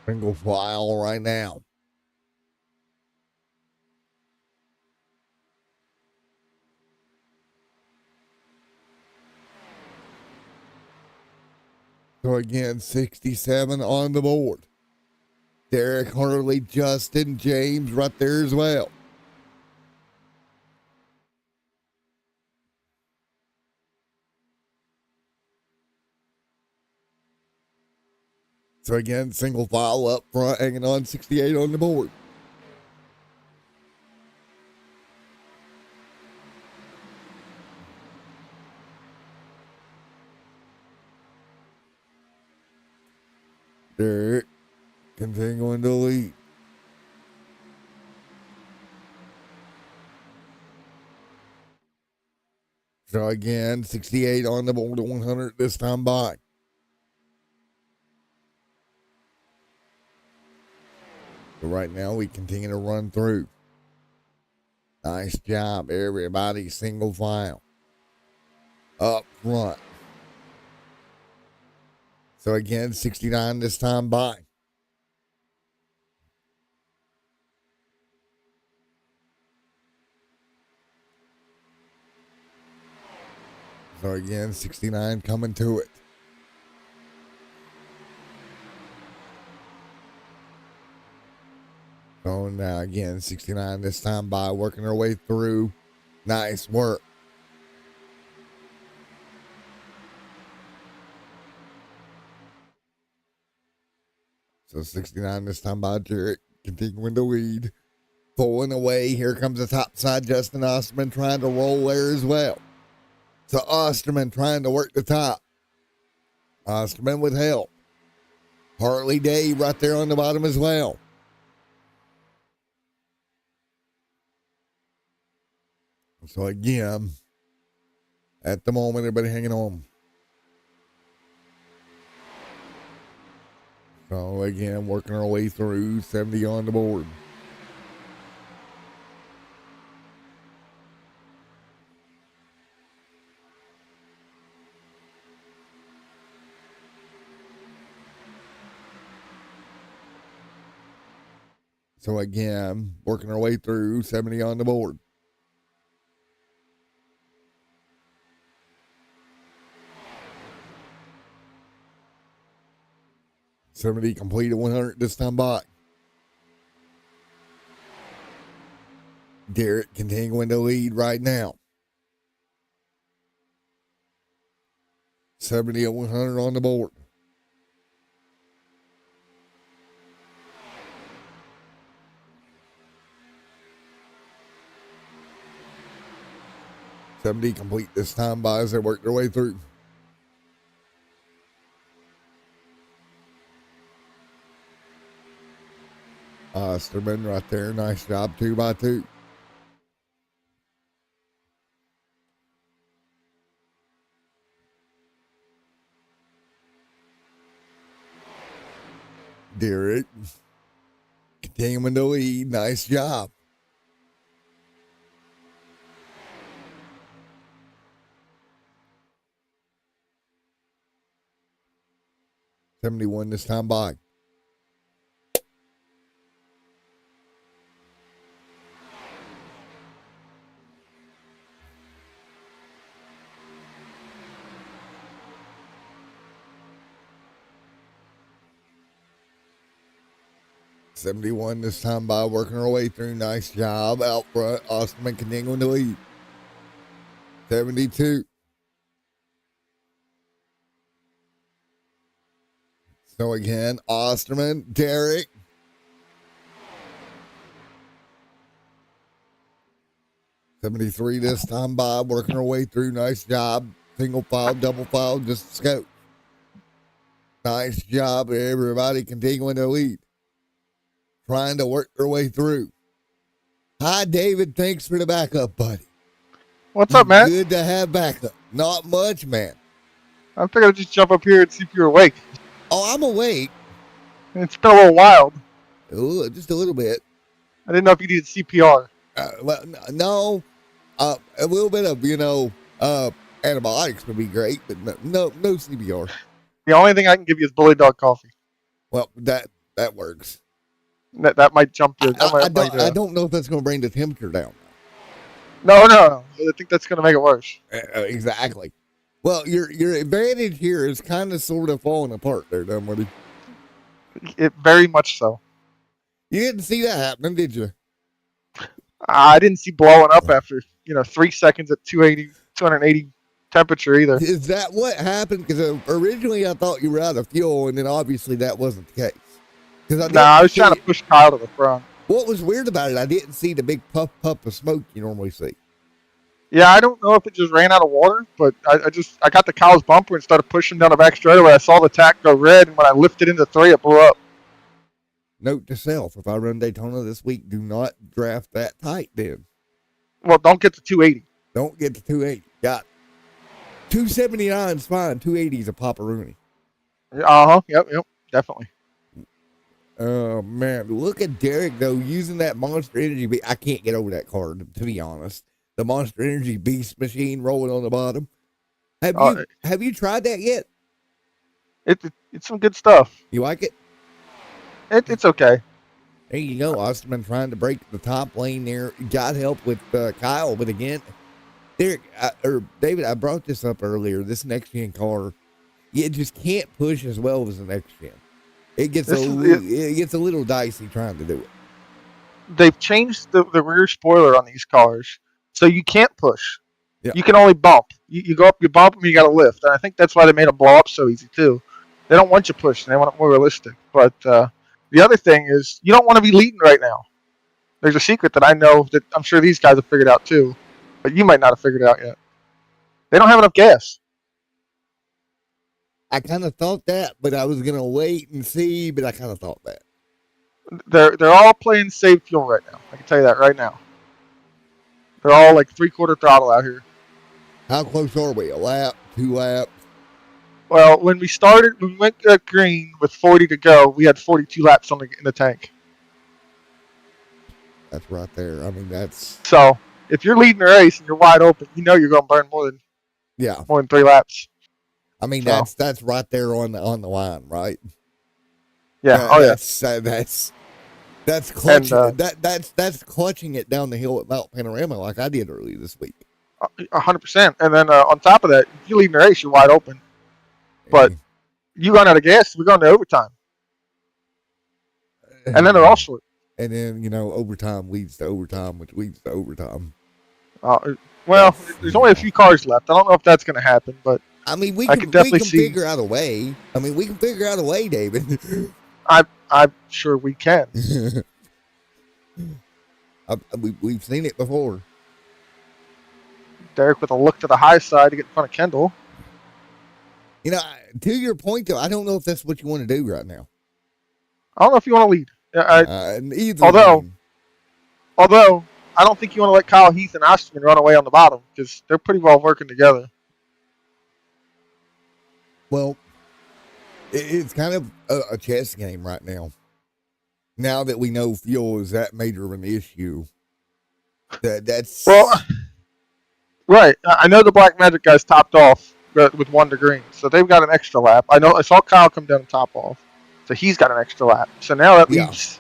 Single file right now. So again, 67 on the board. Derek Harley, Justin James right there as well. So again, single file up front, hanging on, 68 on the board. Derek continuing to lead. So again, 68 on the board, 100 this time by. So right now we continue to run through. Nice job, everybody, single file. Up front. So again, 69 this time by. So again, 69 coming to it. So now again, 69 this time by, working our way through. Nice work. So 69 this time by Derek, continuing to lead. Pulling away, here comes the top side, Justin Osterman trying to roll there as well. So Osterman trying to work the top. Osterman with help. Harley Dave right there on the bottom as well. So again, at the moment, everybody hanging on. So again, working our way through, 70 on the board. So again, working our way through, 70 on the board. Somebody completed 100 this time by. Derek continuing to lead right now. 70 at 100 on the board. Somebody complete this time by as they work their way through. Osterman right there. Nice job, 2x2. Derek continuing to lead. Nice job. $71 this time by. $71 this time by, working our way through. Nice job out front. Osterman continuing to lead. 72. So again, Osterman, Derek. $73 this time by, working our way through. Nice job. Single file, double file, just scope. Nice job, everybody continuing to lead. Trying to work their way through. Hi, David. Thanks for the backup, buddy. What's up, man? Good to have backup. Not much, man. I figured I'd just jump up here and see if you're awake. Oh, I'm awake. It's been a little wild. Ooh, just a little bit. I didn't know if you needed CPR. Well, no. A little bit of, antibiotics would be great, but no CPR. The only thing I can give you is bully dog coffee. Well, that works. That might jump your. I don't know if that's going to bring the temperature down. No. I think that's going to make it worse. Exactly. Well, your advantage here is kind of sort of falling apart there, Dunwoody. It very much so. You didn't see that happening, did you? I didn't see blowing up after 3 seconds at 280 temperature either. Is that what happened? Because originally I thought you were out of fuel, and then obviously that wasn't the case. I was trying to push Kyle to the front. What was weird about it, I didn't see the big puff of smoke you normally see. Yeah, I don't know if it just ran out of water, but I got the Kyle's bumper and started pushing down the back straightaway. I saw the tack go red, and when I lifted into 3, it blew up. Note to self, if I run Daytona this week, do not draft that tight then. Well, don't get to 280. Don't get to 280. Got 279 is fine. 280 is a Papa-Rooney. Uh-huh. Yep, definitely. Oh, man. Look at Derek, though, using that Monster Energy Beast. I can't get over that card, to be honest. The Monster Energy Beast machine rolling on the bottom. Have you tried that yet? It's some good stuff. You like it? It's okay. There you go. Osterman trying to break the top lane there. Got help with Kyle, but again, Derek, David, I brought this up earlier. This next-gen car, it just can't push as well as the next-gen. It gets a little dicey trying to do it. They've changed the rear spoiler on these cars, so you can't push. Yeah. You can only bump. You go up, you bump them, you got to lift. And I think that's why they made them blow up so easy, too. They don't want you pushing. They want it more realistic. But the other thing is you don't want to be leading right now. There's a secret that I know that I'm sure these guys have figured out, too. But you might not have figured it out yet. They don't have enough gas. I kind of thought that, but I was gonna wait and see. But I kind of thought that. They're all playing save fuel right now. I can tell you that right now. They're all like 3/4 throttle out here. How close are we? A lap, 2 laps? Well, when we went green with 40 to go, we had 42 laps in the tank. That's right there. I mean, that's So if you're leading the race and you're wide open, you know you're going to burn more than 3 laps. I mean, So. that's right there on the line, right? Yeah. That's clutching. And, That's clutching it down the hill at Mount Panorama like I did early this week. 100%. And then on top of that, if you're leading the race, you're wide open. But you run out of gas, we're going to overtime. And then they're all short. And then, overtime leads to overtime, which leads to overtime. Well, there's only a few cars left. I don't know if that's going to happen, but I mean, we can definitely see. figure out a way. I mean, we can figure out a way, David. I'm sure we can. We've seen it before. Derek with a look to the high side to get in front of Kendall. To your point, though, I don't know if that's what you want to do right now. I don't know if you want to lead. Although, I don't think you want to let Kyle Heath and Osterman run away on the bottom because they're pretty well working together. Well, it's kind of a chess game right now. Now that we know fuel is that major of an issue, that's right. I know the Black Magic guys topped off with 1 to green, so they've got an extra lap. I saw Kyle come down and top off, so he's got an extra lap. So now that leaves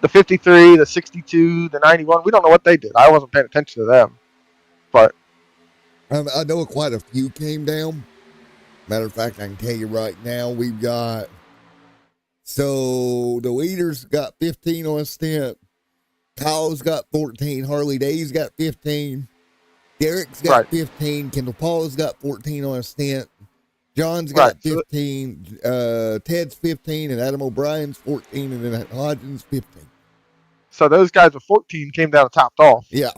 the 53, the 62, the 91. We don't know what they did. I wasn't paying attention to them, but I know quite a few came down. Matter of fact, I can tell you right now, we've got. So the leaders got 15 on a stint. Kyle's got 14. Harley Dave's got 15. Derek's got 15. Kendall Paul's got 14 on a stint. John's got 15. Ted's 15, and Adam O'Brien's 14, and then Hodgins 15. So those guys with 14 came down and topped off. Yeah.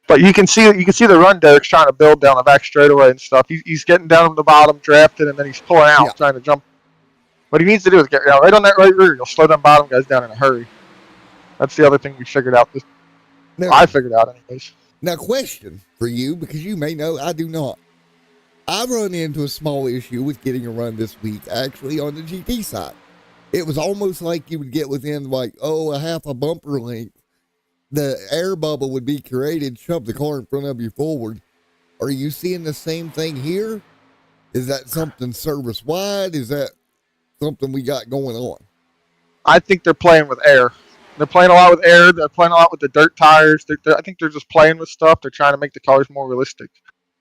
But you can see the run Derek's trying to build down the back straightaway and stuff. He's getting down to the bottom, drafted, and then he's pulling out, trying to jump. What he needs to do is get right on that right rear. You'll slow them bottom guys down in a hurry. That's the other thing we figured out. I figured out anyways. Now, question for you, because you may know, I do not. I run into a small issue with getting a run this week, actually, on the GT side. It was almost like you would get within, a half a bumper length. The air bubble would be created, shove the car in front of you forward. Are you seeing the same thing here? Is that something service-wide? Is that something we got going on? I think they're playing with air. They're playing a lot with air. They're playing a lot with the dirt tires. I think they're just playing with stuff. They're trying to make the cars more realistic.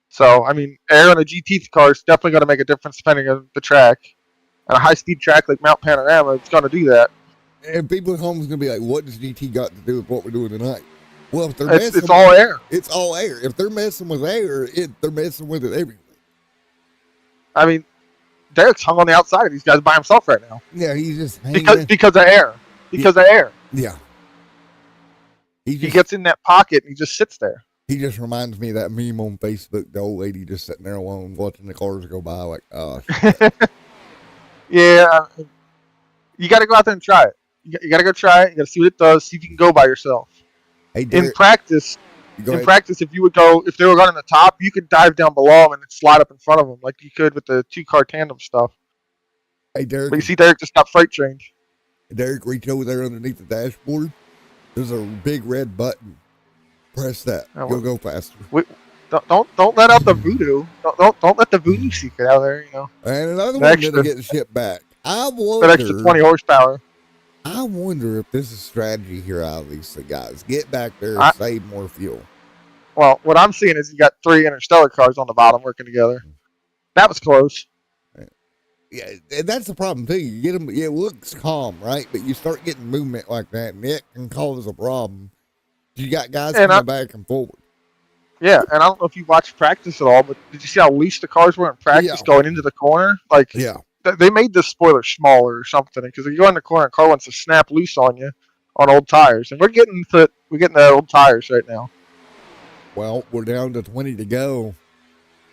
So, I mean, air on a GT car is definitely going to make a difference depending on the track. And a high-speed track like Mount Panorama, it's going to do that. And people at home is going to be like, what does GT got to do with what we're doing tonight? Well, if they're it's all air. It's all air. If they're messing with air, they're messing with it everywhere. I mean, Derek's hung on the outside of these guys by himself right now. Yeah, he's just hanging because of air. Because of air. Yeah. He gets in that pocket and he just sits there. He just reminds me of that meme on Facebook, the old lady just sitting there alone watching the cars go by like, oh, yeah. You got to go out there and try it. You got to go try it. You got to see what it does. See if you can go by yourself. Hey, Derek, in practice, if they were running the top, you could dive down below them and then slide up in front of them like you could with the 2-car tandem stuff. Hey, Derek. But you see Derek just got freight trained. Derek, reach over there underneath the dashboard. There's a big red button. Press that. You'll go faster. Don't let out the voodoo. Don't let the voodoo secret out there. And another one that'll get the ship back. I wonder. That extra 20 horsepower. I wonder if this is strategy here out of these guys. Get back there and save more fuel. Well, what I'm seeing is you got 3 interstellar cars on the bottom working together. That was close. Yeah, and that's the problem too. You get them. It looks calm, right? But you start getting movement like that, and it can cause a problem. You got guys coming back and forward. Yeah, and I don't know if you watched practice at all, but did you see how loose the cars were in practice going into the corner? They made the spoiler smaller or something because if you go in the corner, a car wants to snap loose on you on old tires, and we're getting the old tires right now. Well, we're down to 20 to go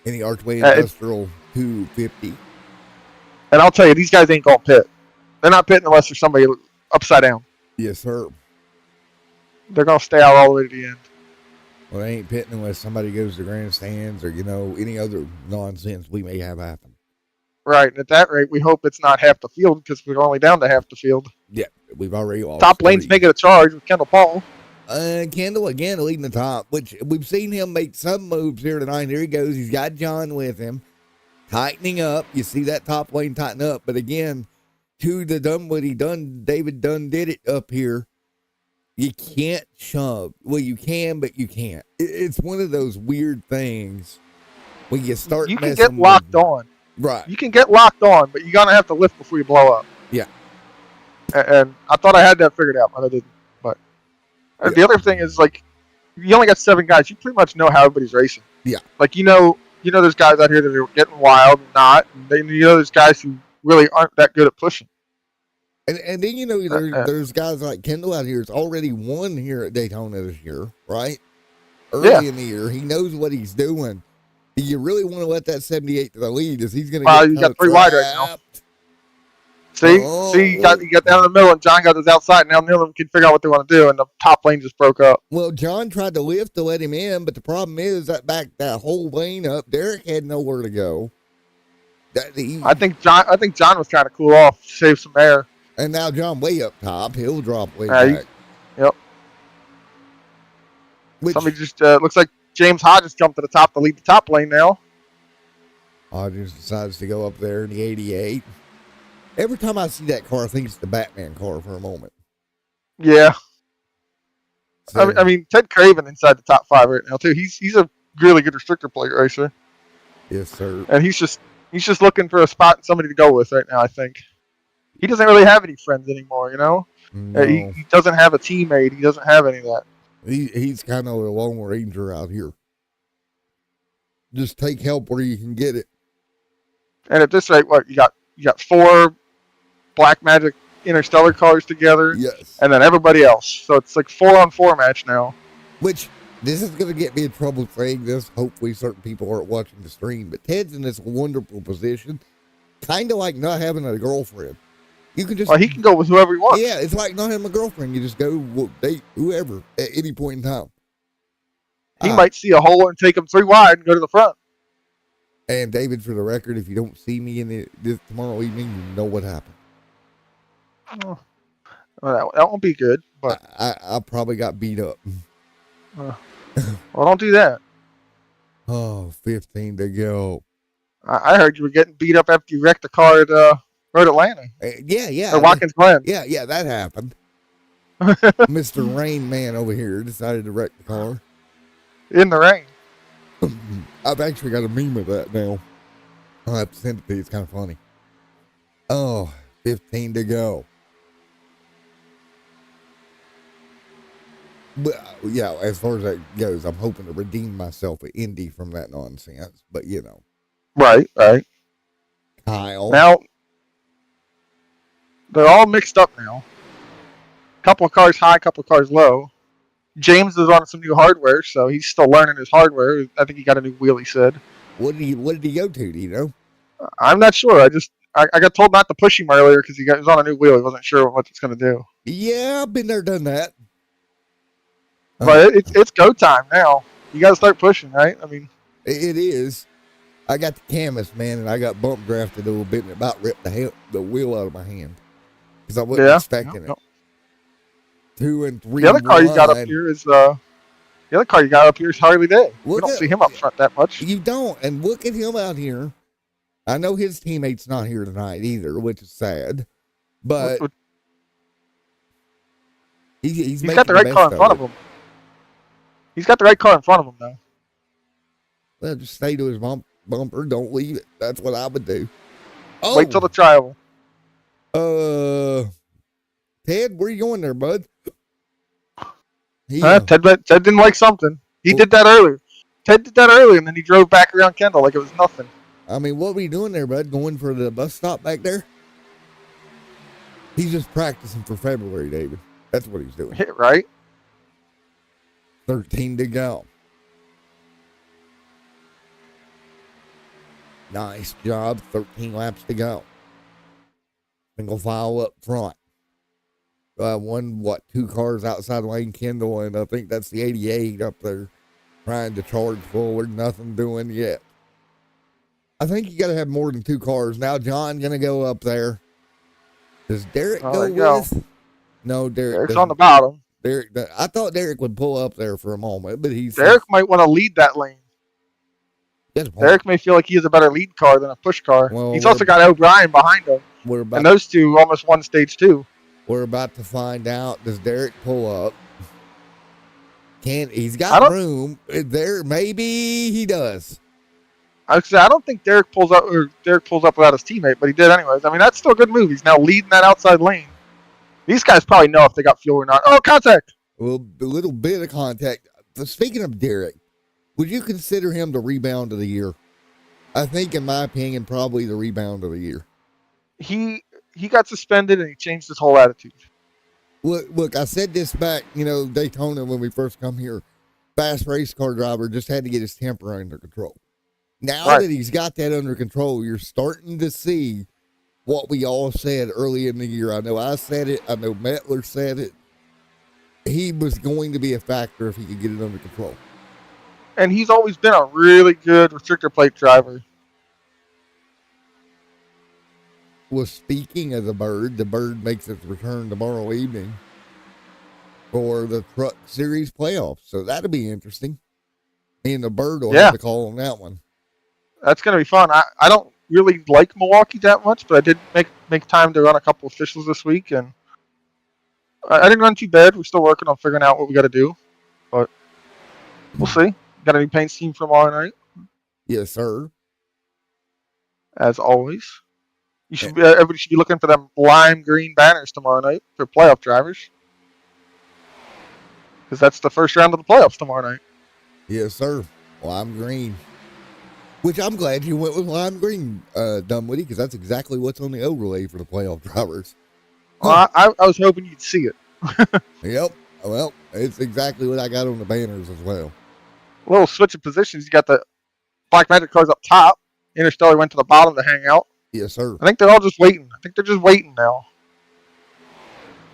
in the Archway Uh, it- Industrial 250. And I'll tell you, these guys ain't going to pit. They're not pitting unless there's somebody upside down. Yes, sir. They're going to stay out all the way to the end. Well, they ain't pitting unless somebody goes to grandstands or, any other nonsense we may have happen. Right. And at that rate, we hope it's not half the field because we're only down to half the field. Yeah, we've already lost. Top lane's 3. making a charge with Kendall Paul. Kendall again leading the top, which we've seen him make some moves here tonight. Here he goes. He's got John with him, tightening up. You see that top lane tighten up, but again, to the done what he done. David Dunn did it up here. You can't shove. Well, you can, but you can't. It's one of those weird things when you start. You can get locked on. Right. You can get locked on, but you're going to have to lift before you blow up. Yeah. And I thought I had that figured out, but I didn't. But the other thing is, like, you only got 7 guys. You pretty much know how everybody's racing. Yeah. Like, there's guys out here that are getting wild and not. And there's guys who really aren't that good at pushing. And then, there's guys like Kendall out here that's already won here at Daytona this year, right? Early in the year. He knows what he's doing. Do you really want to let that 78 to the lead? Is he's going to get you got 3 wide right now. See, you got down in the middle, and John got this outside. Now neither of them can figure out what they want to do, and the top lane just broke up. Well, John tried to lift to let him in, but the problem is that backed that whole lane up. Derek had nowhere to go. I think John was trying to cool off, save some air. And now John way up top. He'll drop way back. Yep. Somebody just looks like James Hodges jumped to the top to lead the top lane now. Hodges decides to go up there in the 88. Every time I see that car, I think it's the Batman car for a moment. Yeah. So, I mean, Ted Craven inside the top 5 right now too. He's a really good restrictor plate racer. Yes, sir. And he's just looking for a spot and somebody to go with right now. I think he doesn't really have any friends anymore. No. He doesn't have a teammate. He doesn't have any of that. He's kind of a lone ranger out here. Just take help where you can get it. And at this rate, what you got 4 Black Magic Interstellar cars together. Yes. And then everybody else. So it's like 4-on-4 match now. Which, this is going to get me in trouble saying this. Hopefully certain people aren't watching the stream. But Ted's in this wonderful position. Kind of like not having a girlfriend. You can just... Well, he can go with whoever he wants. Yeah, it's like not having a girlfriend. You just go date whoever at any point in time. He might see a hole and take him 3 wide and go to the front. And David, for the record, if you don't see me in this tomorrow evening, you know what happened. Well, that won't be good. But I probably got beat up. Well, don't do that. Oh, 15 to go. I heard you were getting beat up after you wrecked the car at Road Atlanta. Yeah. Or Watkins Glen. Yeah, that happened. Mr. Rain Man over here decided to wreck the car. In the rain. I've actually got a meme of that now. I'll have to send it to you. It's kind of funny. Oh, 15 to go. But, yeah, as far as that goes, I'm hoping to redeem myself at Indy from that nonsense. But, Right. Kyle. Now, they're all mixed up now. Couple of cars high, couple of cars low. James is on some new hardware, so he's still learning his hardware. I think he got a new wheel, he said. What did he go to? Do you know? I'm not sure. I got told not to push him earlier because he was on a new wheel. He wasn't sure what it's going to do. Yeah, I've been there, done that. But it's go time now. You got to start pushing, right? I mean, it is. I got the canvas, man, and I got bump drafted a little bit and it about ripped the wheel out of my hand because I wasn't expecting it. 2 and 3. The other car you got up here is Harley Day. We don't see him up front that much. You don't, and look at him out here. I know his teammate's not here tonight either, which is sad. But he's got the right car in front of him. He's got the right car in front of him now. Well, just stay to his bumper. Don't leave it. That's what I would do. Oh, wait till the trial. Ted, where you going there, bud? Ted didn't like something. He did that earlier. Ted did that earlier, and then he drove back around Kendall like it was nothing. I mean, what were you doing there, bud? Going for the bus stop back there? He's just practicing for February, David. That's what he's doing. Right? 13 to go. Nice job. 13 laps to go. Single file up front. Two cars outside Lane Kendall, and I think that's the 88 up there trying to charge forward. Nothing doing yet. I think you got to have more than 2 cars. Now John going to go up there. Does Derek go with? No, Derek's on the bottom. I thought Derek would pull up there for a moment, but Derek might want to lead that lane. Derek may feel like he has a better lead car than a push car. Well, he's also got O'Brien behind him. And those two almost won stage 2. We're about to find out. Does Derek pull up? He's got room there? Maybe he does. I don't think Derek pulls up without his teammate, but he did anyways. I mean, that's still a good move. He's now leading that outside lane. These guys probably know if they got fuel or not. Oh, contact! Well, a little bit of contact. Speaking of Derek, would you consider him the rebound of the year? I think, in my opinion, probably the rebound of the year. He got suspended and he changed his whole attitude. Look, I said this back, Daytona when we first come here. Fast race car driver just had to get his temper under control. Now that he's got that under control, you're starting to see what we all said early in the year. I know I said it. I know Mettler said it. He was going to be a factor if he could get it under control. And he's always been a really good restrictor plate driver. Well, speaking of the bird makes its return tomorrow evening for the Truck Series playoffs. So that'll be interesting. Me and the bird will have to call on that one. That's going to be fun. I don't really like Milwaukee that much, but I did make time to run a couple officials this week, and I didn't run too bad. We're still working on figuring out what we got to do, but we'll see. Got a new paint scheme for tomorrow night. Yes, sir. As always. Everybody should be looking for them lime green banners tomorrow night for playoff drivers. Because that's the first round of the playoffs tomorrow night. Yes, sir. Lime green. Which I'm glad you went with lime green, Dunwoody, because that's exactly what's on the overlay for the playoff drivers. Well, I was hoping you'd see it. Yep. Well, it's exactly what I got on the banners as well. A little switch of positions. You got the Black Magic cars up top. Interstellar went to the bottom to hang out. Yes, sir. I think they're all just waiting. I think they're just waiting now.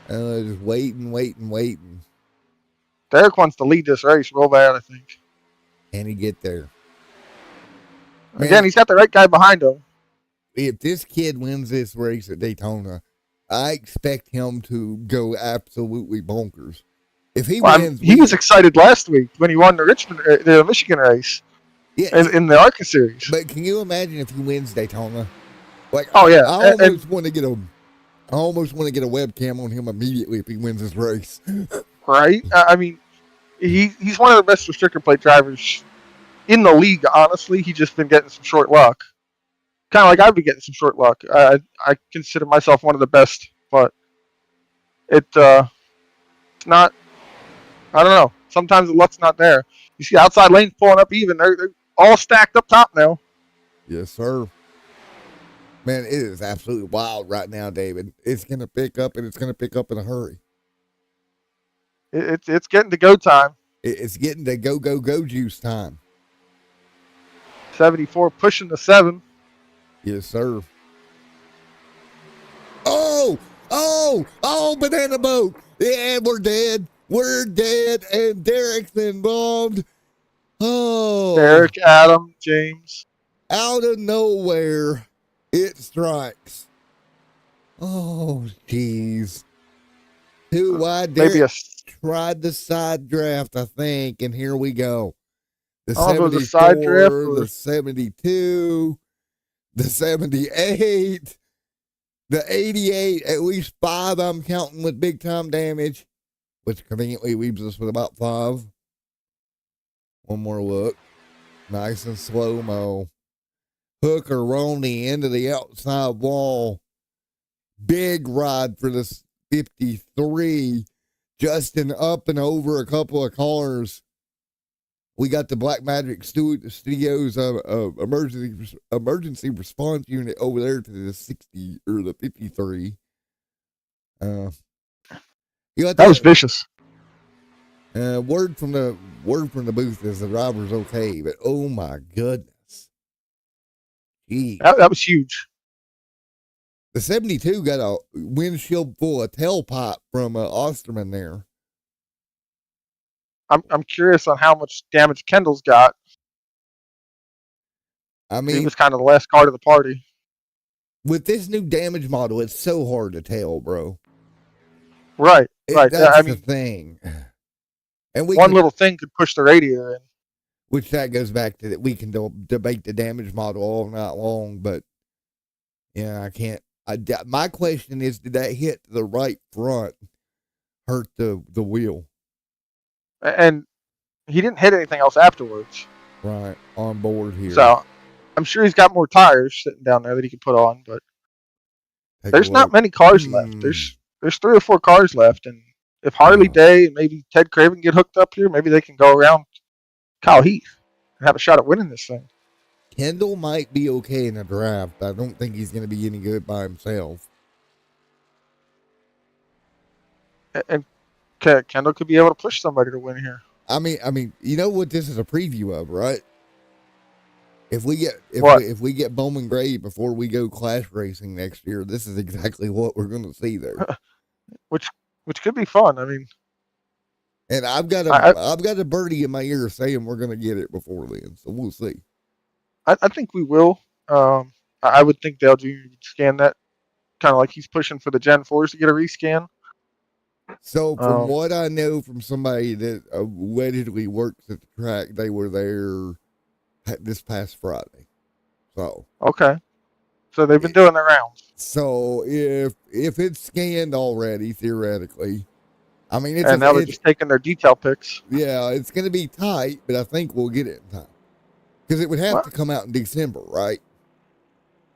Just waiting. Derek wants to lead this race real bad, I think. Can he get there? Again, he's got the right guy behind him. If this kid wins this race at Daytona, I expect him to go absolutely bonkers. If he wins, he was excited last week when he won the Michigan race. Yeah, in the ARCA series. But can you imagine if he wins Daytona? I almost want to get a webcam on him immediately if he wins this race. Right? I mean, he's one of the best restrictor plate drivers in the league. Honestly, he's just been getting some short luck. Kind of like I've been getting some short luck. I consider myself one of the best, but it's not. I don't know. Sometimes the luck's not there. You see outside lanes pulling up even. They're all stacked up top now. Yes, sir. Man, it is absolutely wild right now, David. It's going to pick up, and it's going to pick up in a hurry. It's getting to go time. It's getting to go juice time. 74 pushing the 7. Yes, sir. Oh, banana boat. Yeah, we're dead. And Derek's involved. Oh. Derek, Adam, James. Out of nowhere, it strikes. Oh, jeez. Too wide. Derek tried the side draft, I think, and here we go. The 74, the side draft, the 72, the 78, the 88, at least 5 I'm counting with big time damage, which conveniently leaves us with about 5. One more look. Nice and slow-mo. Hooker on the end of the outside wall. Big ride for this 53. Justin up and over a couple of cars. We got the Black Magic Studios emergency response unit over there to the 60 or the 53. That was vicious. Word from the booth is the driver's okay, but oh my goodness, Gee. That was huge. The 72 got a windshield full of tailpipe from Osterman there. I'm curious on how much damage Kendall's got. I He mean, was kind of the last card of the party. with this new damage model, it's so hard to tell, bro. Right. That's the thing. And one little thing could push the radiator in. Which that goes back to that we can debate the damage model all night long, but yeah, I can't. My question is, did that hit the right front hurt the wheel? And he didn't hit anything else afterwards. Right, on board here. So I'm sure he's got more tires sitting down there that he could put on, but there's not many cars left. There's 3 or 4 cars left, and if Harley Day and maybe Ted Craven get hooked up here, maybe they can go around Kyle Heath and have a shot at winning this thing. Kendall might be okay in a draft, but I don't think he's going to be any good by himself. And Kendall could be able to push somebody to win here. I mean, you know what this is a preview of, right? If we get Bowman Gray before we go clash racing next year, this is exactly what we're going to see there. Which could be fun. I mean, and I've got a birdie in my ear saying we're going to get it before then, so we'll see. I think we will. I would think they'll scan that, kind of like he's pushing for the Gen 4s to get a rescan. So from what I know from somebody that allegedly works at the track, they were there this past Friday. So okay, so they've been doing their rounds. So if it's scanned already, theoretically, I mean, now they're just taking their detail pics. Yeah, it's going to be tight, but I think we'll get it in time because it would have to come out in December, right?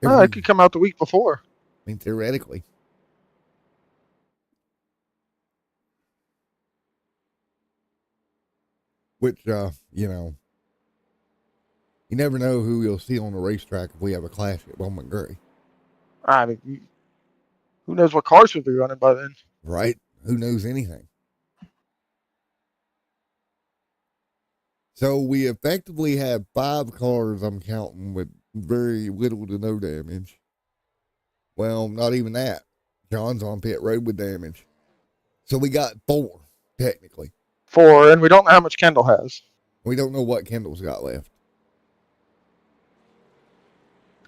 It could come out the week before. I mean, theoretically. Which, you never know who you'll see on the racetrack if we have a clash at Bowman Gray. I mean, who knows what cars will be running by then? Right? Who knows anything? So we effectively have 5 cars, I'm counting, with very little to no damage. Well, not even that. John's on pit road with damage. So we got 4, technically. 4, and we don't know how much Kendall has. We don't know what Kendall's got left.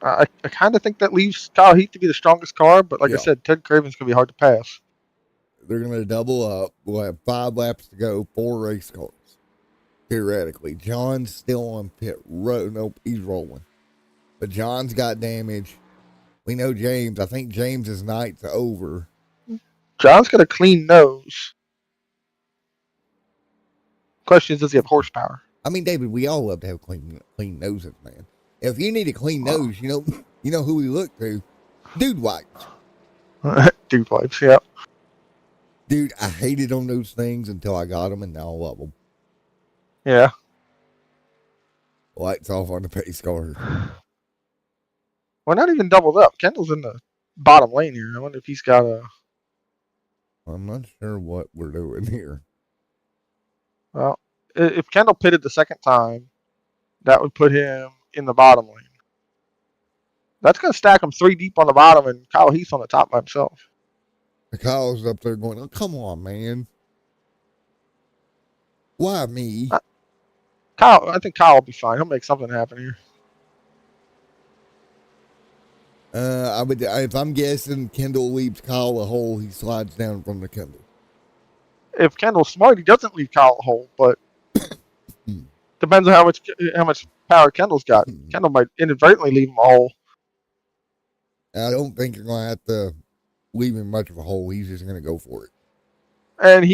I kind of think that leaves Kyle Heath to be the strongest car, but like I said, Ted Craven's going to be hard to pass. They're going to double up. We'll have 5 laps to go, 4 race cars. Theoretically. John's still on pit road. Nope, he's rolling. But John's got damage. We know James. I think James's night's over. John's got a clean nose. Question is, does he have horsepower? I mean, David, we all love to have clean noses, man. If you need a clean nose, you know who we look to. Dude wipes. Dude wipes, yeah. Dude, I hated on those things until I got them, and now I love them. Yeah. Lights off on the pace car. We're not even doubled up. Kendall's in the bottom lane here. I wonder if he's got a... I'm not sure what we're doing here. Well, if Kendall pitted the second time, that would put him in the bottom lane. That's going to stack him 3 deep on the bottom and Kyle Heath on the top by himself. Kyle's up there going, oh, come on, man. Why me? I think Kyle will be fine. He'll make something happen here. If I'm guessing Kendall leaves Kyle a hole, he slides down from the Kendall. If Kendall's smart, he doesn't leave Kyle a hole, but depends on how much power Kendall's got. Kendall might inadvertently leave him a hole. I don't think you're going to have to leave him much of a hole. He's just going to go for it. And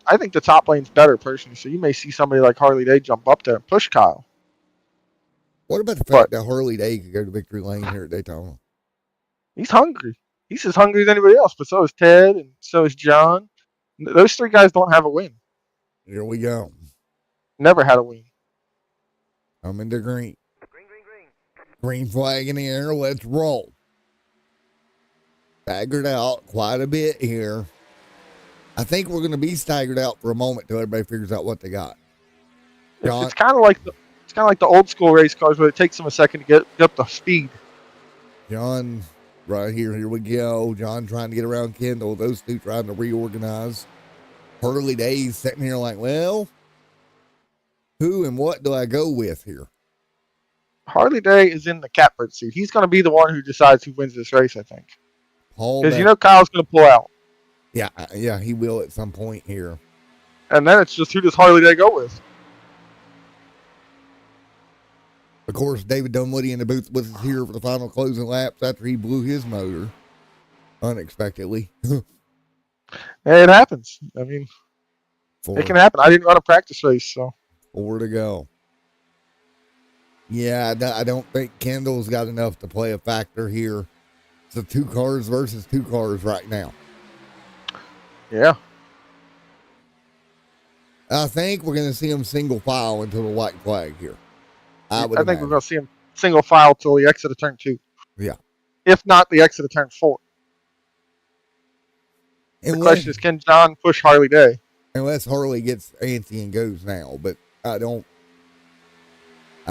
I think the top lane's better personally, so you may see somebody like Harley Day jump up there and push Kyle. What about the fact that Harley Day could go to victory lane here at Daytona? He's hungry. He's as hungry as anybody else, but so is Ted and so is John. Those 3 guys don't have a win. Here we go. Never had a win. I'm in the green. Green flag in the air. Let's roll. Staggered out quite a bit here. I think we're going to be staggered out for a moment till everybody figures out what they got. It's kind of like the old school race cars where it takes them a second to get up to speed. John, right here. Here we go. John trying to get around Kendall. Those two trying to reorganize. Harley Days sitting here like, well, who and what do I go with here? Harley Day is in the catbird seat. He's going to be the one who decides who wins this race, I think. Because you know Kyle's going to pull out. Yeah, he will at some point here. And then it's just who does Harley Day go with? Of course, David Dunwoody in the booth with us here for the final closing laps after he blew his motor unexpectedly. Hey, it happens. I mean, it can happen. I didn't run a practice race, so. 4 to go. Yeah, I don't think Kendall's got enough to play a factor here. It's 2 cars versus 2 cars right now. Yeah. I think we're going to see him single file until the white flag here. I think we're going to see him single file till the exit of turn 2. Yeah. If not, the exit of turn 4. The question is, can John push Harley Day? Unless Harley gets antsy and goes now, but I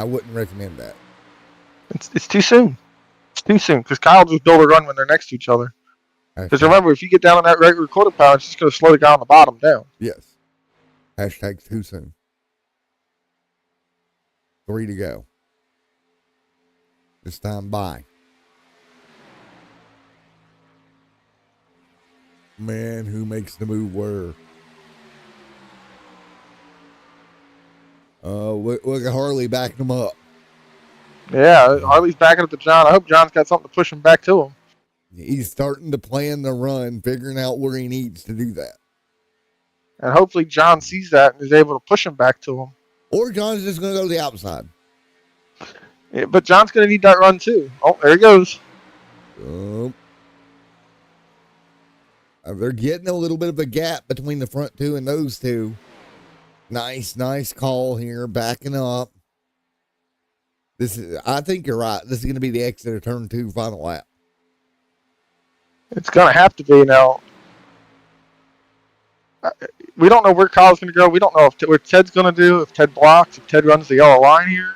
wouldn't recommend that. It's too soon. It's too soon because Kyle just build a run when they're next to each other. Because remember, if you get down on that regular quarter power, it's just going to slow the guy on the bottom down. Yes. Hashtag too soon. 3 to go. This time by. Man, who makes the move where? Look at Harley backing him up. Yeah, Harley's backing up to John. I hope John's got something to push him back to him. He's starting to plan the run, figuring out where he needs to do that. And hopefully John sees that and is able to push him back to him. Or John's just going to go to the outside. Yeah, but John's going to need that run too. Oh, there he goes. They're getting a little bit of a gap between the front 2 and those 2. Nice call here, backing up. I think you're right. This is going to be the exit of turn 2 final lap. It's going to have to be now. We don't know where Kyle's going to go. We don't know what Ted's going to do, if Ted blocks, if Ted runs the yellow line here.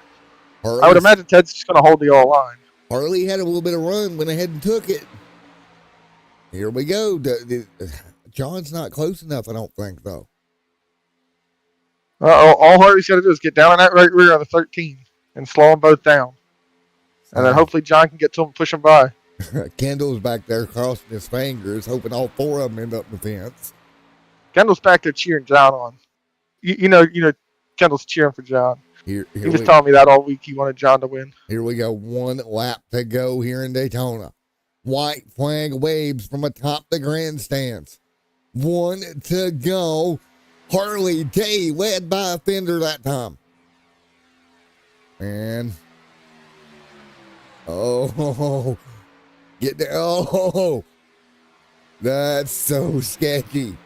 I would imagine Ted's just going to hold the yellow line. Harley had a little bit of run, went ahead and took it. Here we go. John's not close enough, I don't think, though. All Harley's got to do is get down on that right rear on the 13 and slow them both down. And then hopefully John can get to him and push them by. Kendall's back there crossing his fingers, hoping all 4 of them end up in the fence. Kendall's back there cheering John on. You know, Kendall's cheering for John. He was telling me that all week. He wanted John to win. Here we go. 1 lap to go here in Daytona. White flag waves from atop the grandstands. 1 to go. Harley Day led by a fender that time. And get there. Oh, that's so sketchy.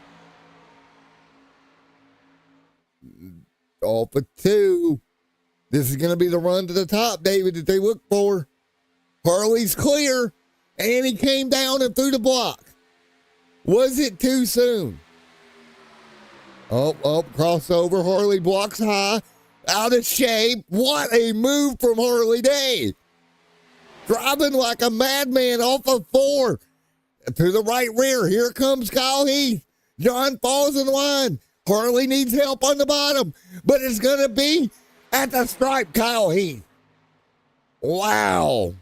Off of 2. This is going to be the run to the top, David, that they look for. Harley's clear, and he came down and through the block. Was it too soon? Crossover. Harley blocks high, out of shape. What a move from Harley Day. Driving like a madman off of 4. To the right rear. Here comes Kyle Heath. John falls in line. Harley needs help on the bottom, but it's going to be at the stripe, Kyle Heath. Wow.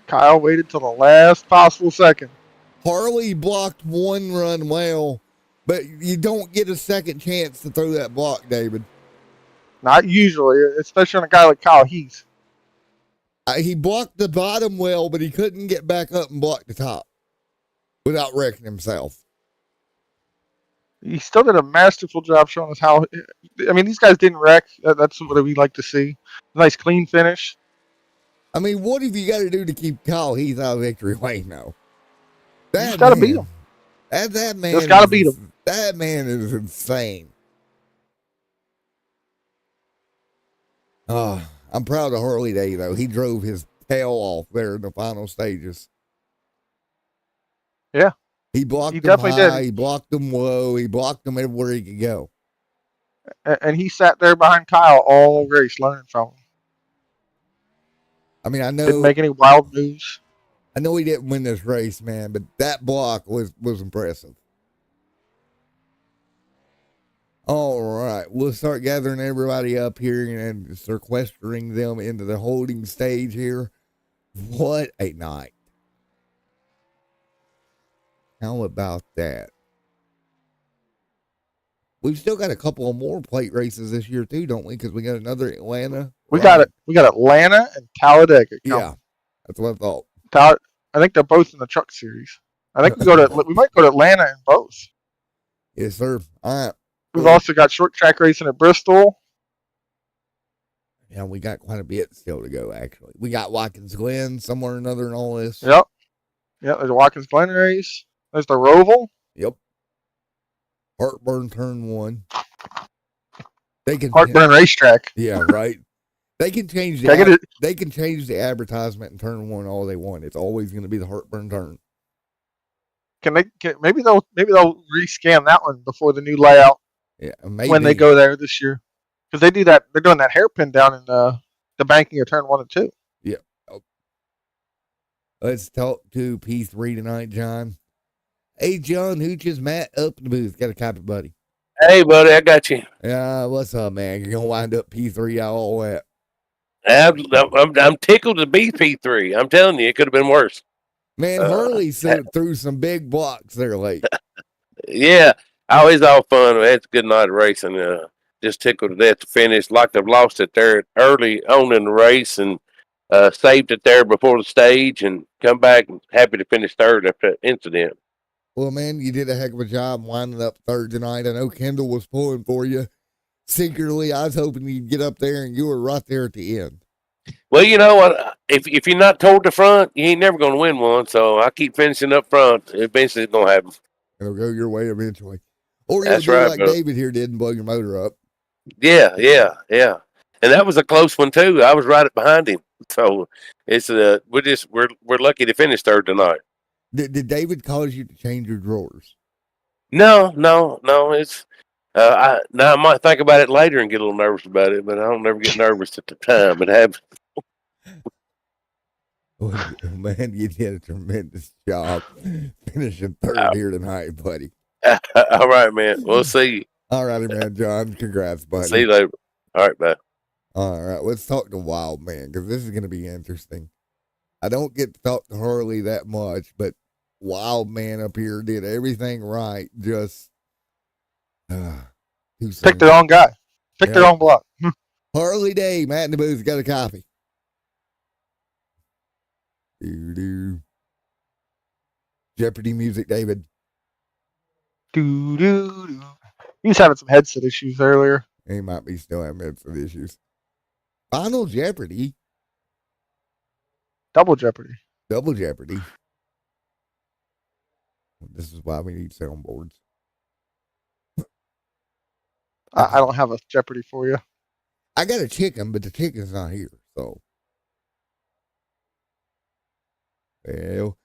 Kyle waited till the last possible second. Harley blocked 1 run well, but you don't get a second chance to throw that block, David. Not usually, especially on a guy like Kyle Heath. He blocked the bottom well, but he couldn't get back up and block the top without wrecking himself. He still did a masterful job showing us how. I mean, these guys didn't wreck. That's what we like to see. Nice, clean finish. I mean, what have you got to do to keep Kyle Heath out of victory lane now? You just got to beat him. That man just got to beat him. That man is insane. I'm proud of Harley Day, though. He drove his tail off there in the final stages. Yeah. He blocked them high, he blocked them low, he blocked them everywhere he could go. And he sat there behind Kyle all race learning from him. I mean, I Didn't know make any wild moves. he didn't win this race, man, but that block was impressive. All right, we'll start gathering everybody up here and sequestering them into the holding stage here. What a night. How about that? We've still got a couple of more plate races this year too, don't we? Because we got another Atlanta. We got it. We got Atlanta and Talladega. Yeah, that's what I thought. I think they're both in the truck series. I think we might go to Atlanta in both. Yes, sir. All right. We've also got short track racing at Bristol. Yeah, we got quite a bit still to go, actually. We got Watkins Glen somewhere or another in all this. Yep. There's a Watkins Glen race. There's the Roval. Yep. Heartburn Turn 1. Heartburn Racetrack. Yeah, right. They can change they can change the advertisement in Turn 1 all they want. It's always going to be the Heartburn Turn. Maybe they'll rescan that one before the new layout. Yeah, maybe. When they go there this year, because they do that. They're doing that hairpin down in the banking of Turn 1 and 2. Yeah. Oh. Let's talk to P3 tonight, John. Hey, John, Hooches, Matt, up in the booth. Got a copy, buddy. Hey, buddy, I got you. Yeah, what's up, man? You're going to wind up P3 all that. I'm tickled to be P3. I'm telling you, it could have been worse. Man, Hurley threw some big blocks there late. Yeah, always all fun. It's a good night of racing. Just tickled to death to finish. Like they've lost it there early on in the race and saved it there before the stage and come back and happy to finish third after that incident. Well, man, you did a heck of a job winding up third tonight. I know Kendall was pulling for you. Secretly, I was hoping you'd get up there, and you were right there at the end. Well, you know what? If you're not toward the front, you ain't never going to win one. So I keep finishing up front. Eventually, it's going to happen. It'll go your way eventually. Or That's you'll do right, like bro. David here did and blow your motor up. Yeah. And that was a close one too. I was right behind him. So it's we're lucky to finish third tonight. Did David cause you to change your drawers? No. It's I might think about it later and get a little nervous about it, but I don't never get nervous at the time. It happens. Well, man, you did a tremendous job finishing third here tonight, buddy. All right, man. We'll see you. All righty, man, John. Congrats, buddy. See you later. All right, bye. All right, let's talk to Wild Man because this is going to be interesting. I don't get to talk to Harley that much, but Wild Man up here did everything right. Just picked the wrong guy. Picked the wrong block. Harley Day, Matt in the booth, got a copy. Doo-doo. Jeopardy music, David. Doo-doo-doo. He was having some headset issues earlier. He might be still having headset issues. Final Jeopardy. Double Jeopardy. Double Jeopardy. This is why we need soundboards. I don't have a Jeopardy for you. I got a chicken, but the chicken's not here, so. Well,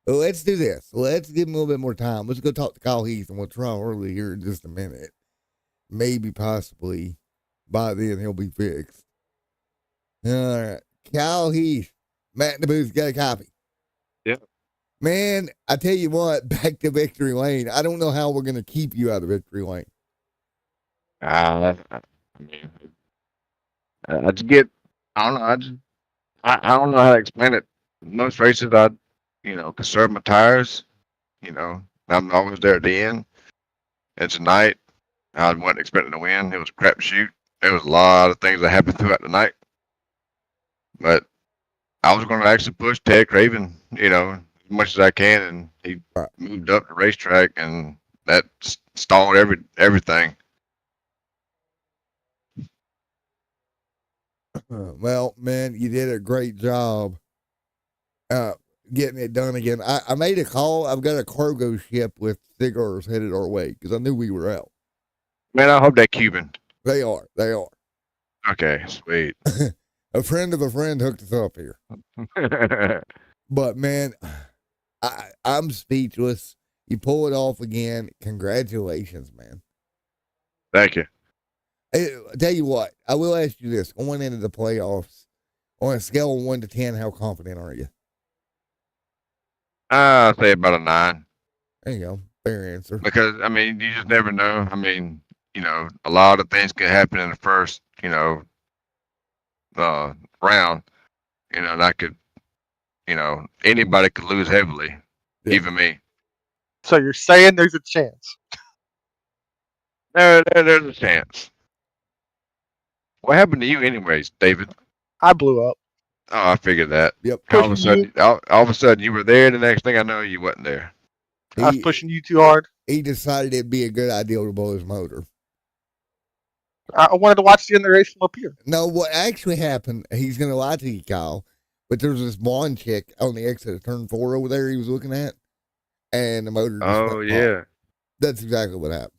let's do this. Let's give him a little bit more time. Let's go talk to Kyle Heath, and we'll try Harley here in just a minute. Maybe, possibly, by then he'll be fixed. All right. Kyle Heath, Matt in the booth, got a copy. Yeah. Man, I tell you what, back to victory lane. I don't know how we're going to keep you out of victory lane. I just get, I don't know. I don't know how to explain it. Most races, I conserve my tires. I'm always there at the end. And tonight, I wasn't expecting to win. It was a crapshoot. There was a lot of things that happened throughout the night. But I was going to actually push Ted Craven, as much as I can, and he moved up the racetrack, and that stalled everything. Well, man, you did a great job getting it done again. I made a call. I've got a cargo ship with cigars headed our way because I knew we were out. Man, I hope they're Cuban. They are. Okay, sweet. A friend of a friend hooked us up here. But, man, I'm speechless. You pull it off again. Congratulations, man. Thank you. Hey, I tell you what, I will ask you this. Going into the playoffs, On a scale of 1 to 10, how confident are you? I'd say about a 9. There you go. Fair answer. Because I mean, you just never know. I mean, a lot of things could happen in the first, round. That could, anybody could lose heavily, Yeah. even me. So you're saying there's a chance? There's a chance. What happened to you, anyways, David? I blew up. Oh, I figured that. Yep. All of a sudden, you were there. The next thing I know, you wasn't there. I was pushing you too hard. He decided it'd be a good idea to blow his motor. I wanted to watch the end of the race from up here. No, what actually happened, he's going to lie to you, Kyle, but there's this blonde chick on the exit of turn 4 over there he was looking at, and the motor just Oh, went yeah. pop. That's exactly what happened.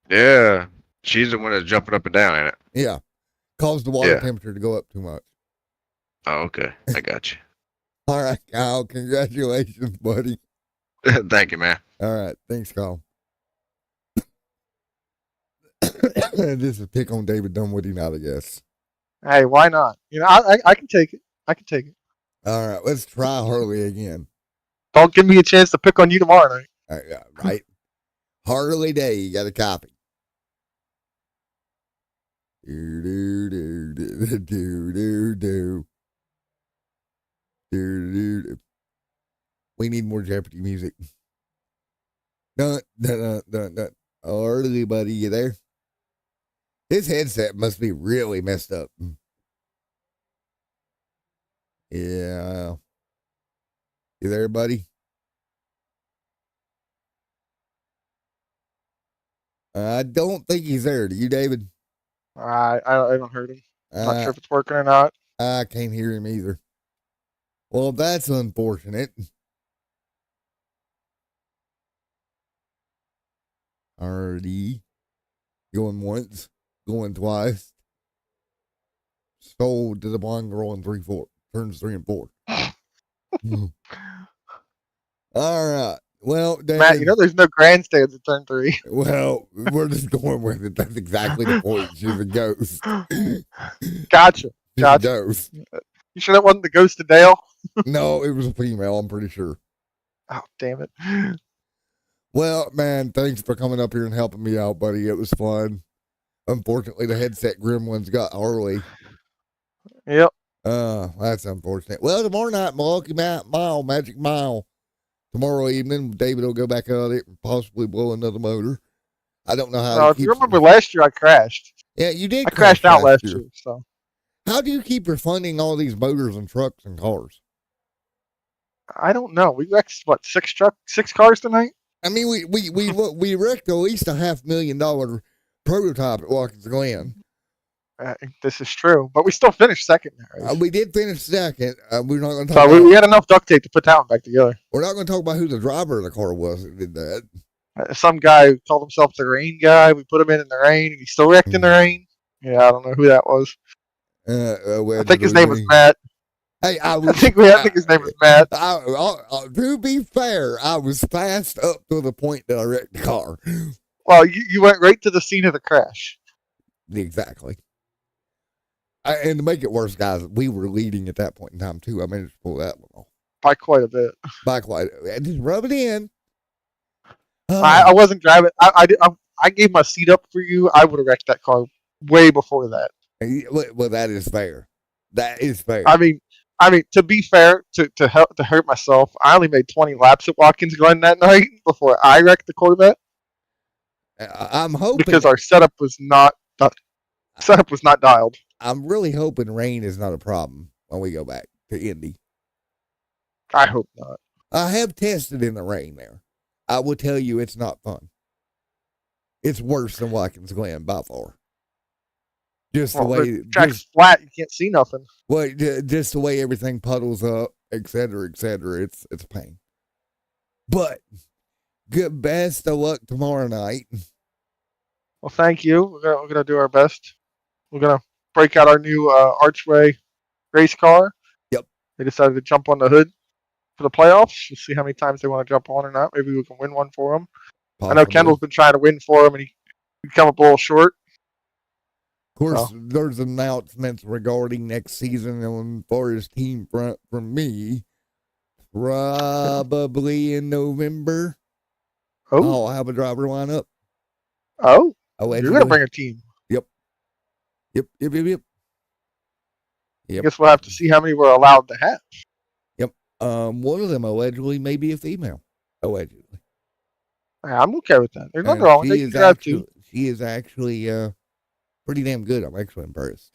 Yeah. She's the one that's jumping up and down, ain't it? Yeah. Caused the water Yeah. temperature to go up too much. Oh, okay. I got you. All right, Kyle. Congratulations, buddy. Thank you, man. All right. Thanks, Kyle. This is pick on David Dunwoody now, I guess. Hey, why not? I can take it. I can take it. All right. Let's try Harley again. Don't give me a chance to pick on you tomorrow night. Right. Harley Day. You got a copy. Do, do, do, do, do, do, do. Do, do, do. We need more Jeopardy music. Dun, dun, dun, dun, dun. Harley, buddy, you there? His headset must be really messed up. Yeah. You there, buddy? I don't think he's there. Do you, David? I haven't heard him. Not sure if it's working or not. I can't hear him either. Well, that's unfortunate. Already going once, going twice. Sold to the blonde girl in turns 3 and 4. All right. Well, David, Matt, there's no grandstands at turn 3. Well, we're just going with it. That's exactly the point. She's a ghost. Gotcha. She's a ghost. You sure that wasn't the ghost of Dale? No, it was a female, I'm pretty sure. Oh, damn it. Well, man, thanks for coming up here and helping me out, buddy. It was fun. Unfortunately, the headset gremlins got Harley. Yep. That's unfortunate. Well, tomorrow night, Milwaukee Magic Mile. Tomorrow evening, David will go back out it and possibly blow another motor. I don't know how. If you remember last year, I crashed. Yeah, you did. I crashed out last year. So how do you keep refunding all these motors and trucks and cars? I don't know. We wrecked what 6 cars tonight. I mean, we wrecked at least a $500,000 prototype at Watkins Glen. This is true, but we still finished second. We did finish second. We're not going to talk. So we had enough duct tape to put that one back together. We're not going to talk about who the driver of the car was that did that. Some guy who called himself the rain guy. We put him in the rain, and he still wrecked in the rain. Yeah, I don't know who that was. I think his name was Matt. Hey, I think his name was Matt. To be fair, I was fast up to the point that I wrecked the car. Well, you went right to the scene of the crash. Exactly. And to make it worse, guys, we were leading at that point in time, too. I managed to pull that one off. By quite a bit. Just rub it in. I wasn't driving. I gave my seat up for you. I would have wrecked that car way before that. Well, that is fair. That is fair. I mean, to be fair, to hurt myself, I only made 20 laps at Watkins Glen that night before I wrecked the Corvette. I'm hoping because our setup was not dialed. I'm really hoping rain is not a problem when we go back to Indy. I hope not. I have tested in the rain there. I will tell you it's not fun. It's worse than Watkins Glen by far. Just the way the track's flat, you can't see nothing. Well, just the way everything puddles up, et cetera, it's a pain. But good, best of luck tomorrow night. Well, thank you. We're gonna do our best. We're gonna break out our new Archway race car. Yep. They decided to jump on the hood for the playoffs. We'll see how many times they want to jump on or not. Maybe we can win one for them. Possibly. I know Kendall's been trying to win for them, and he come up a little short. course, Oh. there's announcements regarding next season on far as team front from me. Probably in November. Oh, I'll have a driver line up. you're Allegedly. gonna bring a team. Yep. I Guess we'll have to see how many we're allowed to have. One of them allegedly may be a female. Allegedly. I'm okay with that. There's nothing wrong with it. You can drive two. She is actually pretty damn good. I'm actually impressed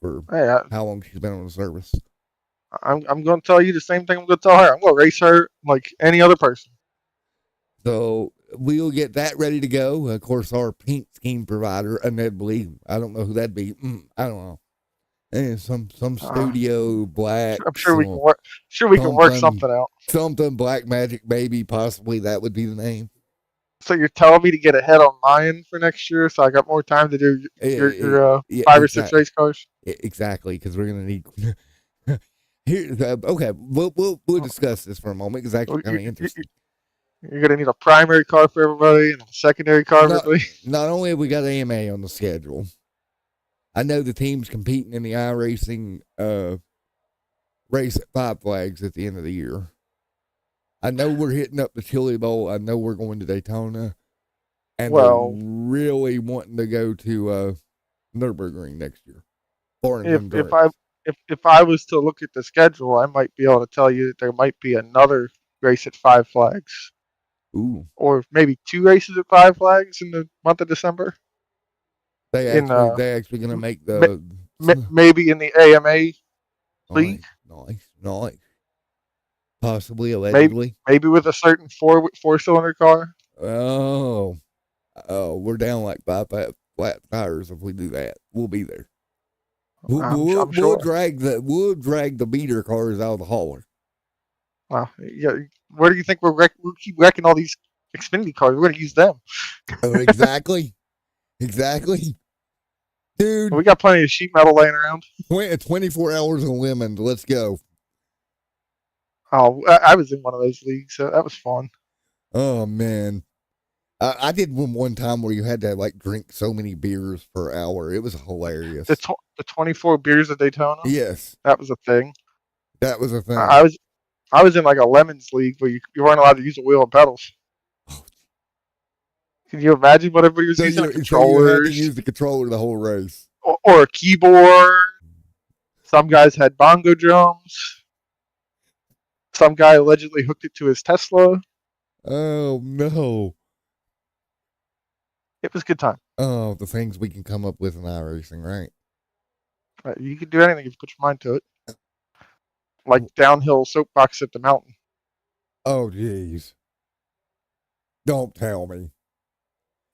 for Hey, how long she's been on the service. I'm going to tell you the same thing I'm going to tell her. I'm going to race her like any other person. So we'll get that ready to go. Of course, our paint scheme provider, inevitably, I don't know who that'd be. I don't know. And some studio black. I'm sure we can work. Sure, we can work something out. Something Black Magic Baby, possibly that would be the name. So you're telling me to get ahead on mine for next year, so I got more time to do your 5 or 6 race cars. Exactly, because we're gonna need. Here, okay, we'll discuss this for a moment because actually kind of interesting. You're gonna need a primary car for everybody and a secondary car for everybody. Not only have we got AMA on the schedule, I know the teams competing in the iRacing race at Five Flags at the end of the year. I know we're hitting up the Chili Bowl. I know we're going to Daytona, and we're really wanting to go to Nürburgring next year. If I was to look at the schedule, I might be able to tell you that there might be another race at Five Flags. Ooh. Or maybe 2 races at Five Flags in the month of December. They actually going to make the maybe in the AMA league. Nice. Possibly, allegedly. Maybe with a certain four-cylinder car. Oh, we're down like 5 flat tires if we do that. We'll be there. We'll sure. drag the beater cars out of the hauler. Wow. Yeah. Where do you think we'll keep wrecking all these Xfinity cars? We're going to use them. Exactly. Dude. We got plenty of sheet metal laying around. 24 hours on Lemons. Let's go. Oh, I was in one of those leagues, so that was fun. Oh, man. I did one time where you had to like drink so many beers per hour. It was hilarious. The 24 beers of Daytona? Yes. That was a thing. That was a thing. I was in like a Lemons league where you weren't allowed to use a wheel and pedals. Can you imagine what everybody was using? Controllers. So you had to use the controller the whole race. Or a keyboard. Some guys had bongo drums. Some guy allegedly hooked it to his Tesla. Oh, no. It was a good time. Oh, the things we can come up with in iRacing, right? You can do anything if you put your mind to it. Like downhill soapbox at the mountain. Oh, jeez. Don't tell me.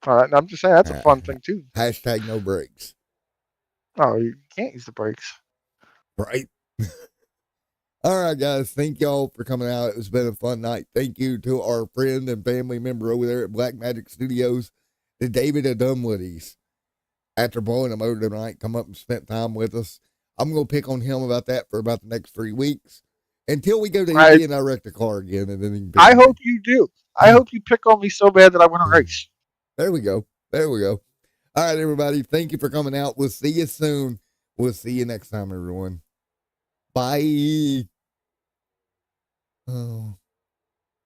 All right, I'm just saying that's a fun thing too. Hashtag no brakes. Oh, you can't use the brakes. Right. All right, guys. Thank y'all for coming out. It's been a fun night. Thank you to our friend and family member over there at Black Magic Studios, the David of Dunwoody's. After blowing a motor tonight, come up and spent time with us. I'm going to pick on him about that for about the next 3 weeks until we go to Indy and I wreck the car again. And then I hope you do. I hope you pick on me so bad that I win a race. There we go. All right, everybody. Thank you for coming out. We'll see you soon. We'll see you next time, everyone. Bye. Oh.